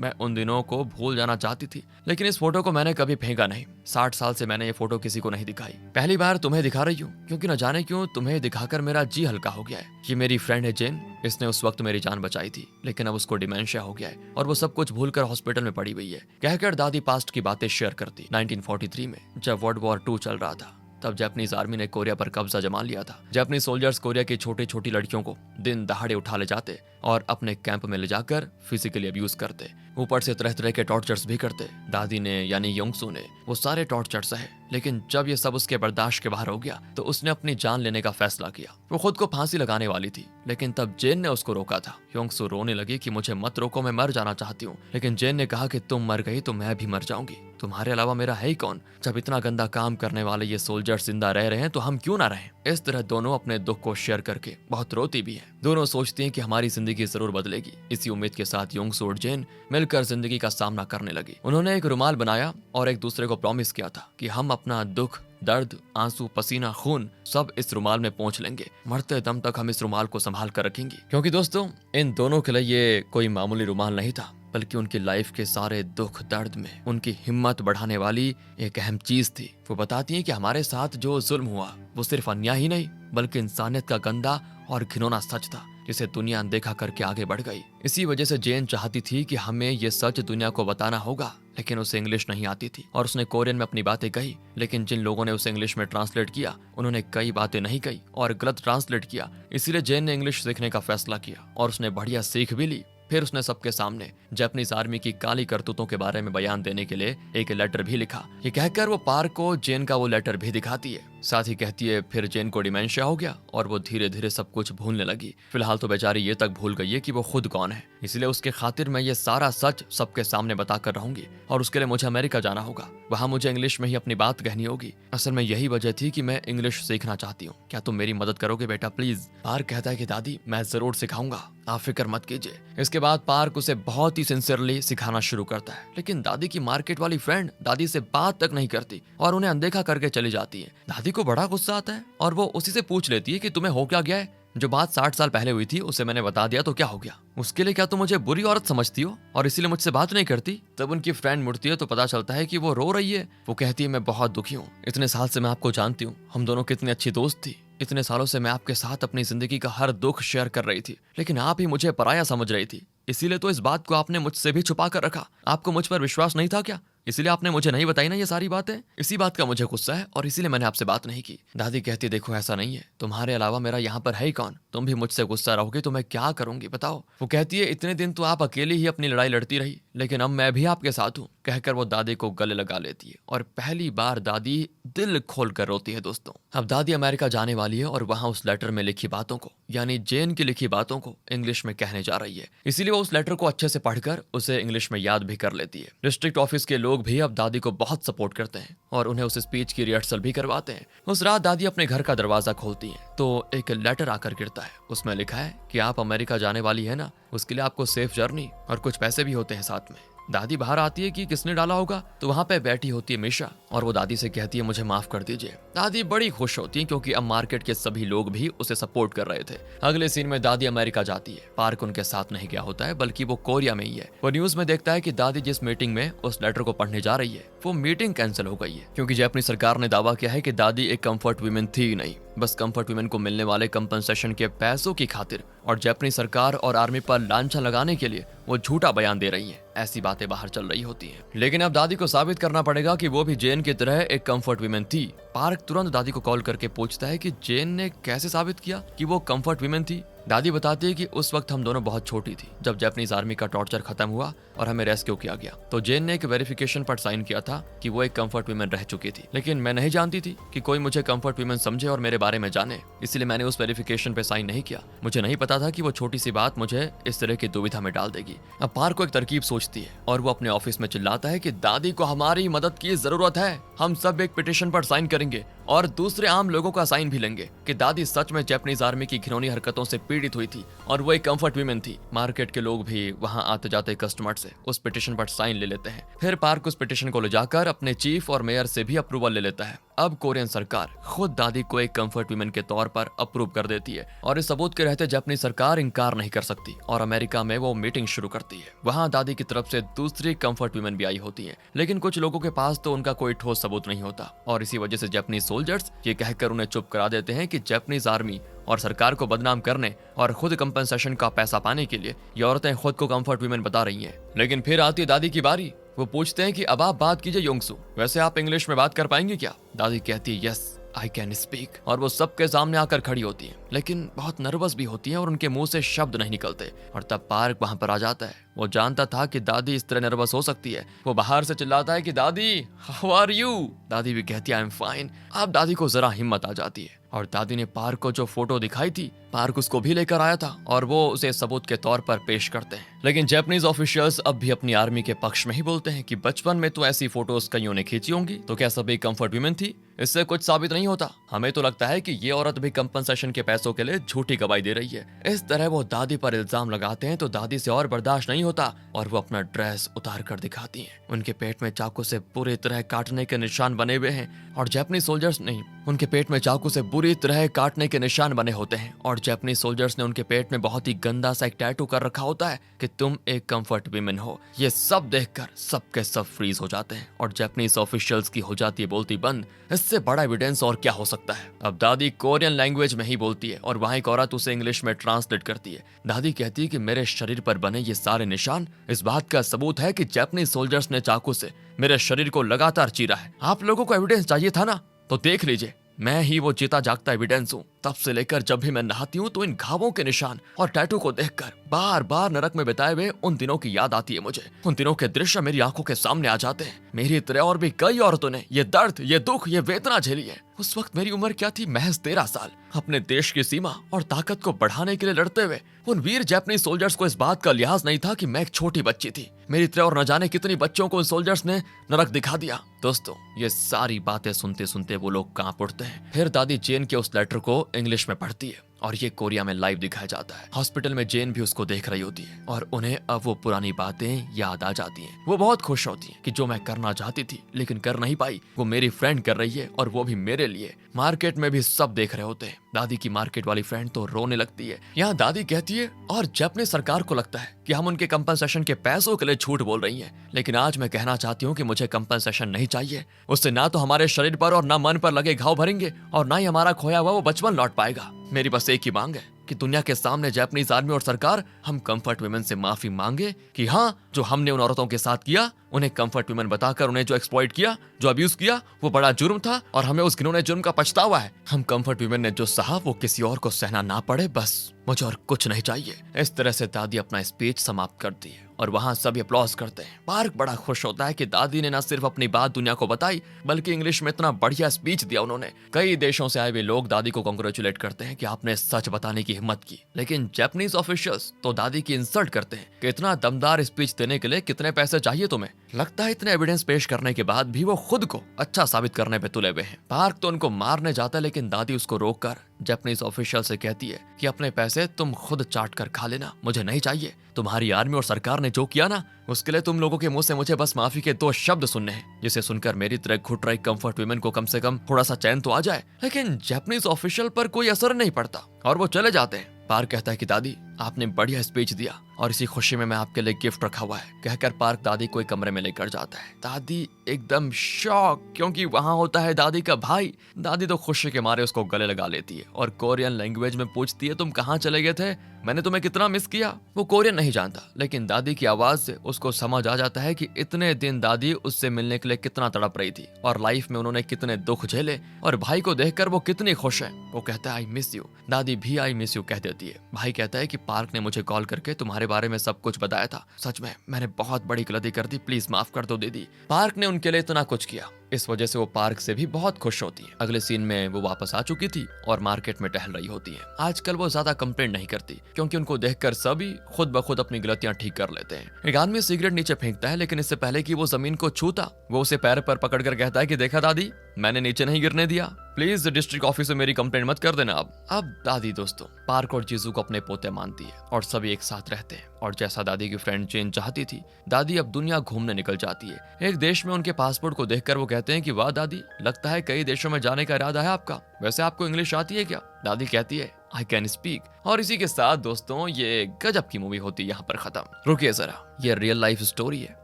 मैं उन दिनों को भूल जाना चाहती थी, लेकिन इस फोटो को मैंने कभी फेंका नहीं। 60 साल से मैंने ये फोटो किसी को नहीं दिखाई, पहली बार तुम्हें दिखा रही हूँ, क्योंकि न जाने क्यों तुम्हें दिखाकर मेरा जी हल्का हो गया है। ये मेरी फ्रेंड है जेन, इसने उस वक्त मेरी जान बचाई थी, लेकिन अब उसको डिमेंशिया हो गया है और वो सब कुछ भूलकर हॉस्पिटल में पड़ी हुई है। कहकर दादी पास्ट की बातें शेयर करती। 1943 में जब वर्ल्ड वॉर 2 चल रहा था, तब जापानीज आर्मी ने कोरिया पर कब्जा जमा लिया था। जापानीज सोल्जर्स कोरिया की छोटी छोटी लड़कियों को दिन दहाड़े उठा ले जाते और अपने कैंप में ले जाकर फिजिकली अब्यूज करते, ऊपर से तरह तरह के टॉर्चर्स भी करते। दादी ने यानी योंगसू ने वो सारे टॉर्चर सहे, लेकिन जब ये सब उसके बर्दाश्त के बाहर हो गया तो उसने अपनी जान लेने का फैसला किया। वो खुद को फांसी लगाने वाली थी, लेकिन तब जेन ने उसको रोका था। योंगसू रोने लगी कि मुझे मत रोको, मैं मर जाना चाहती हूँ, लेकिन जेन ने कहा कि तुम मर गई तो मैं भी मर जाऊंगी, तुम्हारे अलावा मेरा है ही कौन। जब इतना गंदा काम करने वाले ये सोल्जर जिंदा रह रहे हैं तो हम क्यों ना रहें। इस तरह दोनों अपने दुख को शेयर करके बहुत रोती भी हैं। दोनों सोचती हैं कि हमारी जिंदगी जरूर बदलेगी। इसी उम्मीद के साथ योंगसू और जेन मिलकर जिंदगी का सामना करने लगी। उन्होंने एक रुमाल बनाया और एक दूसरे को प्रॉमिस किया था कि हम अपना दुख, दर्द, आंसू, पसीना, खून सब इस रुमाल में पोंछ लेंगे, मरते दम तक हम इस रुमाल को संभाल कर रखेंगे। क्योंकि दोस्तों इन दोनों के लिए ये कोई मामूली रुमाल नहीं था, बल्कि उनकी लाइफ के सारे दुख दर्द में उनकी हिम्मत बढ़ाने वाली एक अहम चीज थी। वो बताती हैं कि हमारे साथ जो जुल्म हुआ वो सिर्फ अन्याय ही नहीं, बल्कि इंसानियत का गंदा और घिनौना सच था, जिसे दुनिया अनदेखा करके आगे बढ़ गई। इसी वजह से जेन चाहती थी कि हमें ये सच दुनिया को बताना होगा, लेकिन उसे इंग्लिश नहीं आती थी और उसने कोरियन में अपनी बातें कही, लेकिन जिन लोगों ने उसे इंग्लिश में ट्रांसलेट किया उन्होंने कई बातें नहीं कही और गलत ट्रांसलेट किया। इसीलिए जेन ने इंग्लिश सीखने का फैसला किया और उसने बढ़िया सीख भी ली। फिर उसने सबके सामने जापानीज आर्मी की काली करतूतों के बारे में बयान देने के लिए एक लेटर भी लिखा। ये कहकर वो पार्क को जेन का वो लेटर भी दिखाती है। साथ ही कहती है फिर जेन को डिमेंशिया हो गया और वो धीरे धीरे सब कुछ भूलने लगी। फिलहाल तो बेचारी ये तक भूल गई है कि वो खुद कौन है, इसलिए उसके खातिर मैं ये सारा सच सबके सामने बताकर रहूंगी और उसके लिए मुझे अमेरिका जाना होगा। वहां मुझे इंग्लिश में ही अपनी बात कहनी होगी। असल में यही वजह थी कि मैं इंग्लिश सीखना चाहती हूँ। क्या तुम मेरी मदद करोगे बेटा प्लीज। पार्क कहता है कि दादी मैं जरूर सिखाऊंगा, आप फिक्र मत कीजिए। इसके बाद पार्क उसे बहुत ही सिंसियरली सिखाना शुरू करता है, लेकिन दादी की मार्केट वाली फ्रेंड दादी से बात तक नहीं करती और उन्हें अनदेखा करके चली जाती है। दादी को बड़ा गुस्सा आता है और वो उसी से पूछ लेती है कि तुम्हें हो क्या गया है, जो बात 60 साल पहले हुई थी उसे मैंने बता दिया तो क्या हो गया, उसके लिए क्या तुम मुझे बुरी औरत समझती हो और इसीलिए मुझसे बात नहीं करती। तब उनकी फ्रेंड मुड़ती है तो पता चलता है कि वो रो रही है। वो कहती है मैं बहुत दुखी हूँ, इतने साल से मैं आपको जानती हूँ, हम दोनों कितनी अच्छी दोस्त थी, इतने सालों से मैं आपके साथ अपनी जिंदगी का हर दुख शेयर कर रही थी, लेकिन आप ही मुझे पराया समझ रही थी, इसीलिए तो इस बात को आपने मुझसे भी छुपा कर रखा। आपको मुझ पर विश्वास नहीं था क्या, इसीलिए आपने मुझे नहीं बताई ना ये सारी बातें। इसी बात का मुझे गुस्सा है और इसीलिए मैंने आपसे बात नहीं की। दादी कहती देखो ऐसा नहीं है, तुम्हारे अलावा मेरा यहाँ पर है ही कौन, तुम भी मुझसे गुस्सा रहोगे तो मैं क्या करूंगी बताओ। वो कहती है इतने दिन तो आप अकेली ही अपनी लड़ाई लड़ती रही, लेकिन अब मैं भी आपके साथ हूँ। कहकर वो दादी को गले लगा लेती है और पहली बार दादी दिल खोल कर रोती है। दोस्तों अब दादी अमेरिका जाने वाली है और वहां उस लेटर में लिखी बातों को यानी जेन की लिखी बातों को इंग्लिश में कहने जा रही है। इसीलिए वो उस लेटर को अच्छे से पढ़कर उसे इंग्लिश में याद भी कर लेती है। डिस्ट्रिक्ट ऑफिस के लोग भी अब दादी को बहुत सपोर्ट करते हैं और उन्हें उस स्पीच की रिहर्सल भी करवाते हैं। उस रात दादी अपने घर का दरवाजा खोलती है तो एक लेटर आकर गिरता है। उसमें लिखा है कि आप अमेरिका जाने वाली है ना, उसके लिए आपको सेफ जर्नी और कुछ पैसे भी होते हैं साथ में। दादी बाहर आती है कि किसने डाला होगा, तो वहाँ पे बैठी होती है मिशा और वो दादी से कहती है मुझे माफ कर दीजिए। दादी बड़ी खुश होती है क्योंकि अब मार्केट के सभी लोग भी उसे सपोर्ट कर रहे थे। अगले सीन में दादी अमेरिका जाती है। पार्क उनके साथ नहीं गया होता है, बल्कि वो कोरिया में ही है। वो न्यूज में देखता है कि दादी जिस मीटिंग में उस लेटर को पढ़ने जा रही है वो मीटिंग कैंसिल हो गई है, क्योंकि जापानी सरकार ने दावा किया है कि दादी एक कंफर्ट वीमेन थी ही नहीं, बस कंफर्ट वीमेन को मिलने वाले कंपनसेशन के पैसों की खातिर और जापानी सरकार और आर्मी पर लांछन लगाने के लिए वो झूठा बयान दे रही है। ऐसी बातें बाहर चल रही होती हैं। लेकिन अब दादी को साबित करना पड़ेगा कि वो भी जेन की तरह एक कंफर्ट वीमेन थी। पार्क तुरंत दादी को कॉल करके पूछता है कि जेन ने कैसे साबित किया कि वो कंफर्ट वीमेन थी। दादी बताती है कि उस वक्त हम दोनों बहुत छोटी थी जब जापानीज आर्मी का टॉर्चर खत्म हुआ और हमें रेस्क्यू किया गया, तो जेन ने एक वेरिफिकेशन पर साइन किया था कि वो एक कंफर्ट वीमेन रह चुकी थी। लेकिन मैं नहीं जानती थी कि कोई मुझे कंफर्ट वीमेन समझे और मेरे बारे में जाने, इसलिए मैंने उस वेरिफिकेशन पे साइन नहीं किया। मुझे नहीं पता था कि वो छोटी सी बात मुझे इस तरह की दुविधा में डाल देगी। अब पार्क को एक तरकीब सोचती है और वो अपने ऑफिस में चिल्लाता है कि दादी को हमारी मदद की जरूरत है। हम सब एक पिटीशन पर साइन करेंगे और दूसरे आम लोगों का साइन भी लेंगे कि दादी सच में जापानीज आर्मी की घिनौनी हरकतों से पीड़ित हुई थी और वो एक कंफर्ट वीमेन थी। मार्केट के लोग भी वहां आते जाते कस्टमर से उस पिटीशन पर साइन ले लेते हैं। फिर पार्क उस पिटीशन को ले जाकर अपने चीफ और मेयर से भी अप्रूवल ले लेता है। अब कोरियन सरकार खुद दादी को एक कंफर्ट वीमेन के तौर पर अप्रूव कर देती है और इस सबूत के रहते जापानी सरकार इनकार नहीं कर सकती और अमेरिका में वो मीटिंग शुरू करती है। वहां दादी की तरफ से दूसरी कंफर्ट वीमेन भी आई होती है, लेकिन कुछ लोगों के पास तो उनका कोई ठोस सबूत नहीं होता और इसी वजह से जापानीज सोल्जर्स ये कहकर उन्हें चुप करा देते हैं कि जापानीज आर्मी और सरकार को बदनाम करने और खुद कंपनसेशन का पैसा पाने के लिए ये औरतें खुद को कंफर्ट वीमेन बता रही हैं। लेकिन फिर आती है दादी की बारी। वो पूछते हैं कि अब आप बात कीजिए योंगसू, वैसे आप इंग्लिश में बात कर पाएंगे क्या? दादी कहती है यस आई कैन स्पीक और वो सबके सामने आकर खड़ी होती है, लेकिन बहुत नर्वस भी होती है और उनके मुंह से शब्द नहीं निकलते। और तब पार्क वहां पर आ जाता है। वो जानता था कि दादी इस तरह नर्वस हो सकती है। वो बाहर से चिल्लाता है कि दादी हाउ आर यू? दादी भी कहती है आई एम फाइन। अब दादी को जरा हिम्मत आ जाती है और दादी ने पार्क को जो फोटो दिखाई थी, पार्क उसको भी लेकर आया था और वो उसे सबूत के तौर पर पेश करते हैं। लेकिन जापानीज ऑफिशियल्स अब भी अपनी आर्मी के पक्ष में ही बोलते हैं कि बचपन में तो ऐसी फोटोज कईयों ने खींची होंगी, तो क्या सभी कंफर्ट वीमेन थी? इससे कुछ साबित नहीं होता। हमें तो लगता है कि ये औरत भी कंपनसेशन के पैसों के लिए झूठी गवाही दे रही है। इस तरह वो दादी पर इल्जाम लगाते हैं तो दादी से और बर्दाश्त नहीं होता और वो अपना ड्रेस उतार कर दिखाती हैं। उनके पेट में चाकू से बुरी तरह काटने के निशान बने हुए हैं और जापानीज सोल्जर्स नहीं, उनके पेट में चाकू से बुरी तरह काटने के निशान बने होते हैं और जापानीज सोल्जर्स ने उनके पेट में बहुत ही गंदा सा एक टैटू कर रखा होता है कि तुम एक कंफर्ट वीमेन हो। ये सब देखकर सबके सब फ्रीज हो जाते हैं और जापानीज ऑफिशियल्स की हो जाती है बोलती बंद। इससे बड़ा एविडेंस और क्या हो सकता है? अब दादी कोरियन लैंग्वेज में ही बोलती है और वहां एक औरत उसे इंग्लिश में ट्रांसलेट करती है। दादी कहती है कि मेरे शरीर पर बने ये सारे निशान इस बात का सबूत है कि जापानीज सोल्जर्स ने चाकू से मेरे शरीर को लगातार चीरा है। आप लोगों को एविडेंस चाहिए था ना, तो देख लीजिए, मैं ही वो जीता जागता एविडेंस हूँ। तब से लेकर जब भी मैं नहाती हूँ तो इन घावों के निशान और टैटू को देखकर बार बार नरक में बिताए हुए उन दिनों की याद आती है मुझे। उन दिनों के दृश्य मेरी आंखों के सामने आ जाते हैं। मेरी तरह और भी कई औरतों ने ये दर्द, ये दुख, ये वेदना झेली है। उस वक्त मेरी उम्र क्या थी? महज 13 साल। अपने देश की सीमा और ताकत को बढ़ाने के लिए लड़ते हुए उन वीर जापानीज सोल्जर्स को इस बात का लिहाज नहीं था कि मैं एक छोटी बच्ची थी। मेरी तरह और न जाने कितनी बच्चों को उन सोल्जर्स ने नरक दिखा दिया। दोस्तों, ये सारी बातें सुनते सुनते वो लोग कांप उठते हैं। फिर दादी जेन के उस लेटर को इंग्लिश में पढ़ती है और ये कोरिया में लाइव दिखाया जाता है। हॉस्पिटल में जेन भी उसको देख रही होती है और उन्हें अब वो पुरानी बातें याद आ जाती हैं। वो बहुत खुश होती है कि जो मैं करना चाहती थी लेकिन कर नहीं पाई, वो मेरी फ्रेंड कर रही है और वो भी मेरे लिए। मार्केट में भी सब देख रहे होते हैं। दादी की मार्केट वाली फ्रेंड तो रोने लगती है। यहाँ दादी कहती है और जापानीज सरकार को लगता है कि हम उनके कंपनसेशन के पैसों के लिए झूठ बोल रही हैं, लेकिन आज मैं कहना चाहती हूँ कि मुझे कंपनसेशन नहीं चाहिए। उससे ना तो हमारे शरीर पर और ना मन पर लगे घाव भरेंगे और ना ही हमारा खोया हुआ वो बचपन लौट पाएगा। मेरी बस एक ही मांग है कि दुनिया के सामने जापानीज आर्मी और सरकार हम कंफर्ट वीमेन से माफी मांगे कि हाँ, जो हमने उन औरतों के साथ किया, उन्हें कंफर्ट वीमेन बताकर उन्हें जो एक्सप्लॉइट किया, जो अब्यूज किया, वो बड़ा जुर्म था और हमें उस घिनौने जुर्म का पछतावा है। हम कंफर्ट वीमेन ने जो सहा वो किसी और को सहना ना पड़े, बस मुझे और कुछ नहीं चाहिए। इस तरह से दादी अपना स्पीच समाप्त करती है और वहां सभी अप्लॉज करते हैं। पार्क बड़ा खुश होता है कि दादी ने न सिर्फ अपनी बात दुनिया को बताई, बल्कि इंग्लिश में इतना बढ़िया स्पीच दिया उन्होंने। कई देशों से आए हुए लोग दादी को कांग्रेचुलेट करते हैं कि आपने सच बताने की हिम्मत की, लेकिन जापानीज ऑफिशियल्स तो दादी की इंसल्ट करते हैं कि इतना दमदार स्पीच देने के लिए कितने पैसे चाहिए तुम्हें? लगता है इतने एविडेंस पेश करने के बाद भी वो खुद को अच्छा साबित करने पे तुले हुए हैं। पार्क तो उनको मारने जाता है, लेकिन दादी उसको रोककर जापानीज ऑफिशियल से कहती है कि अपने पैसे तुम खुद चाट कर खा लेना, मुझे नहीं चाहिए। तुम्हारी आर्मी और सरकार ने जो किया ना, उसके लिए तुम लोगों के मुंह से मुझे बस माफी के 2 शब्द सुनने हैं, जिसे सुनकर मेरी तरह घुट रही कंफर्ट वीमेन को कम से कम थोड़ा सा चैन तो आ जाए। लेकिन जापानीज ऑफिशियल पर कोई असर नहीं पड़ता और वो चले जाते हैं। पार्क कहता है कि दादी, आपने बढ़िया स्पीच दिया और इसी खुशी में मैं आपके लिए गिफ्ट रखा हुआ है। कहकर पार्क दादी को एक कमरे में लेकर जाता है। दादी एकदम शॉक, क्योंकि वहां होता है दादी का भाई। दादी तो खुशी के मारे उसको गले लगा लेती है और कोरियन लैंग्वेज में पूछती है, तुम कहाँ चले गए थे? मैंने तुम्हें कितना मिस किया। वो कोरियन नहीं जानता, लेकिन दादी की आवाज से उसको समझ आ जाता है कि इतने दिन दादी उससे मिलने के लिए कितना तड़प रही थी और लाइफ में उन्होंने कितने दुख झेले, और भाई को देखकर वो कितनी खुश है। वो कहता है आई मिस यू। दादी भी आई मिस यू कह देती है। भाई कहता है कि पार्क ने मुझे कॉल करके तुम्हारे बारे में सब कुछ बताया था। सच में मैंने बहुत बड़ी गलती कर दी, प्लीज माफ कर दो दीदी। पार्क ने उनके लिए इतना कुछ किया, इस वजह से वो पार्क से भी बहुत खुश होती है। अगले सीन में वो वापस आ चुकी थी और मार्केट में टहल रही होती है। आजकल वो ज्यादा कंप्लेंट नहीं करती, क्योंकि उनको देखकर सभी खुद ब खुद अपनी गलतियां ठीक कर लेते हैं। एक आदमी सिगरेट नीचे फेंकता है, लेकिन इससे पहले कि वो जमीन को छूता, वो उसे पैर पर पकड़कर कहता है कि देखा दादी, मैंने नीचे नहीं गिरने दिया, प्लीज डिस्ट्रिक्ट ऑफिस में मेरी कंप्लेंट मत कर देना। अब दादी दोस्तों पार्क और जीजू को अपने पोते मानती है और सभी एक साथ रहते हैं। और जैसा दादी की फ्रेंड चेन चाहती थी, दादी अब दुनिया घूमने निकल जाती है। एक देश में उनके पासपोर्ट को देखकर वो कहते हैं कि वाह दादी, लगता है कई देशों में जाने का इरादा है आपका। वैसे आपको इंग्लिश आती है क्या? दादी कहती है आई कैन स्पीक। और इसी के साथ दोस्तों ये गजब की मूवी होती है यहाँ पर खत्म। रुकिए जरा, ये रियल लाइफ स्टोरी है।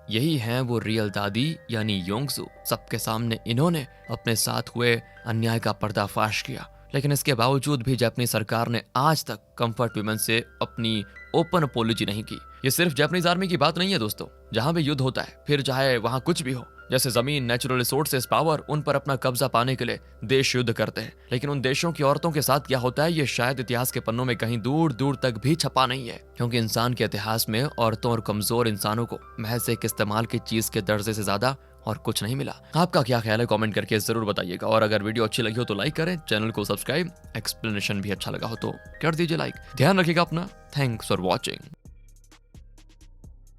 यही है वो रियल दादी यानी योंगसू। सबके सामने इन्होंने अपने साथ हुए अन्याय का पर्दाफाश किया, लेकिन इसके बावजूद भी जापानीज सरकार ने आज तक कंफर्ट वुमेन से अपनी ओपन अपोलॉजी नहीं की। ये सिर्फ जापानीज आर्मी की बात नहीं है दोस्तों। जहां भी युद्ध होता है, फिर चाहे वहां कुछ भी हो, जैसे जमीन, नेचुरल रिसोर्सेस, पावर, उन पर अपना कब्जा पाने के लिए देश युद्ध करते हैं। लेकिन उन देशों की औरतों के साथ क्या होता है, ये शायद इतिहास के पन्नों में कहीं दूर दूर तक भी छपा नहीं है, क्योंकि इंसान के इतिहास में औरतों और कमजोर इंसानों को महज एक इस्तेमाल की चीज के दर्जे से ज्यादा और कुछ नहीं मिला। आपका क्या ख्याल है कमेंट करके जरूर बताइएगा। और अगर वीडियो अच्छी लगी हो तो लाइक करें, चैनल को सब्सक्राइब, एक्सप्लेनेशन भी अच्छा लगा हो तो कर दीजिए लाइक। ध्यान रखिएगा अपना। Thanks for watching.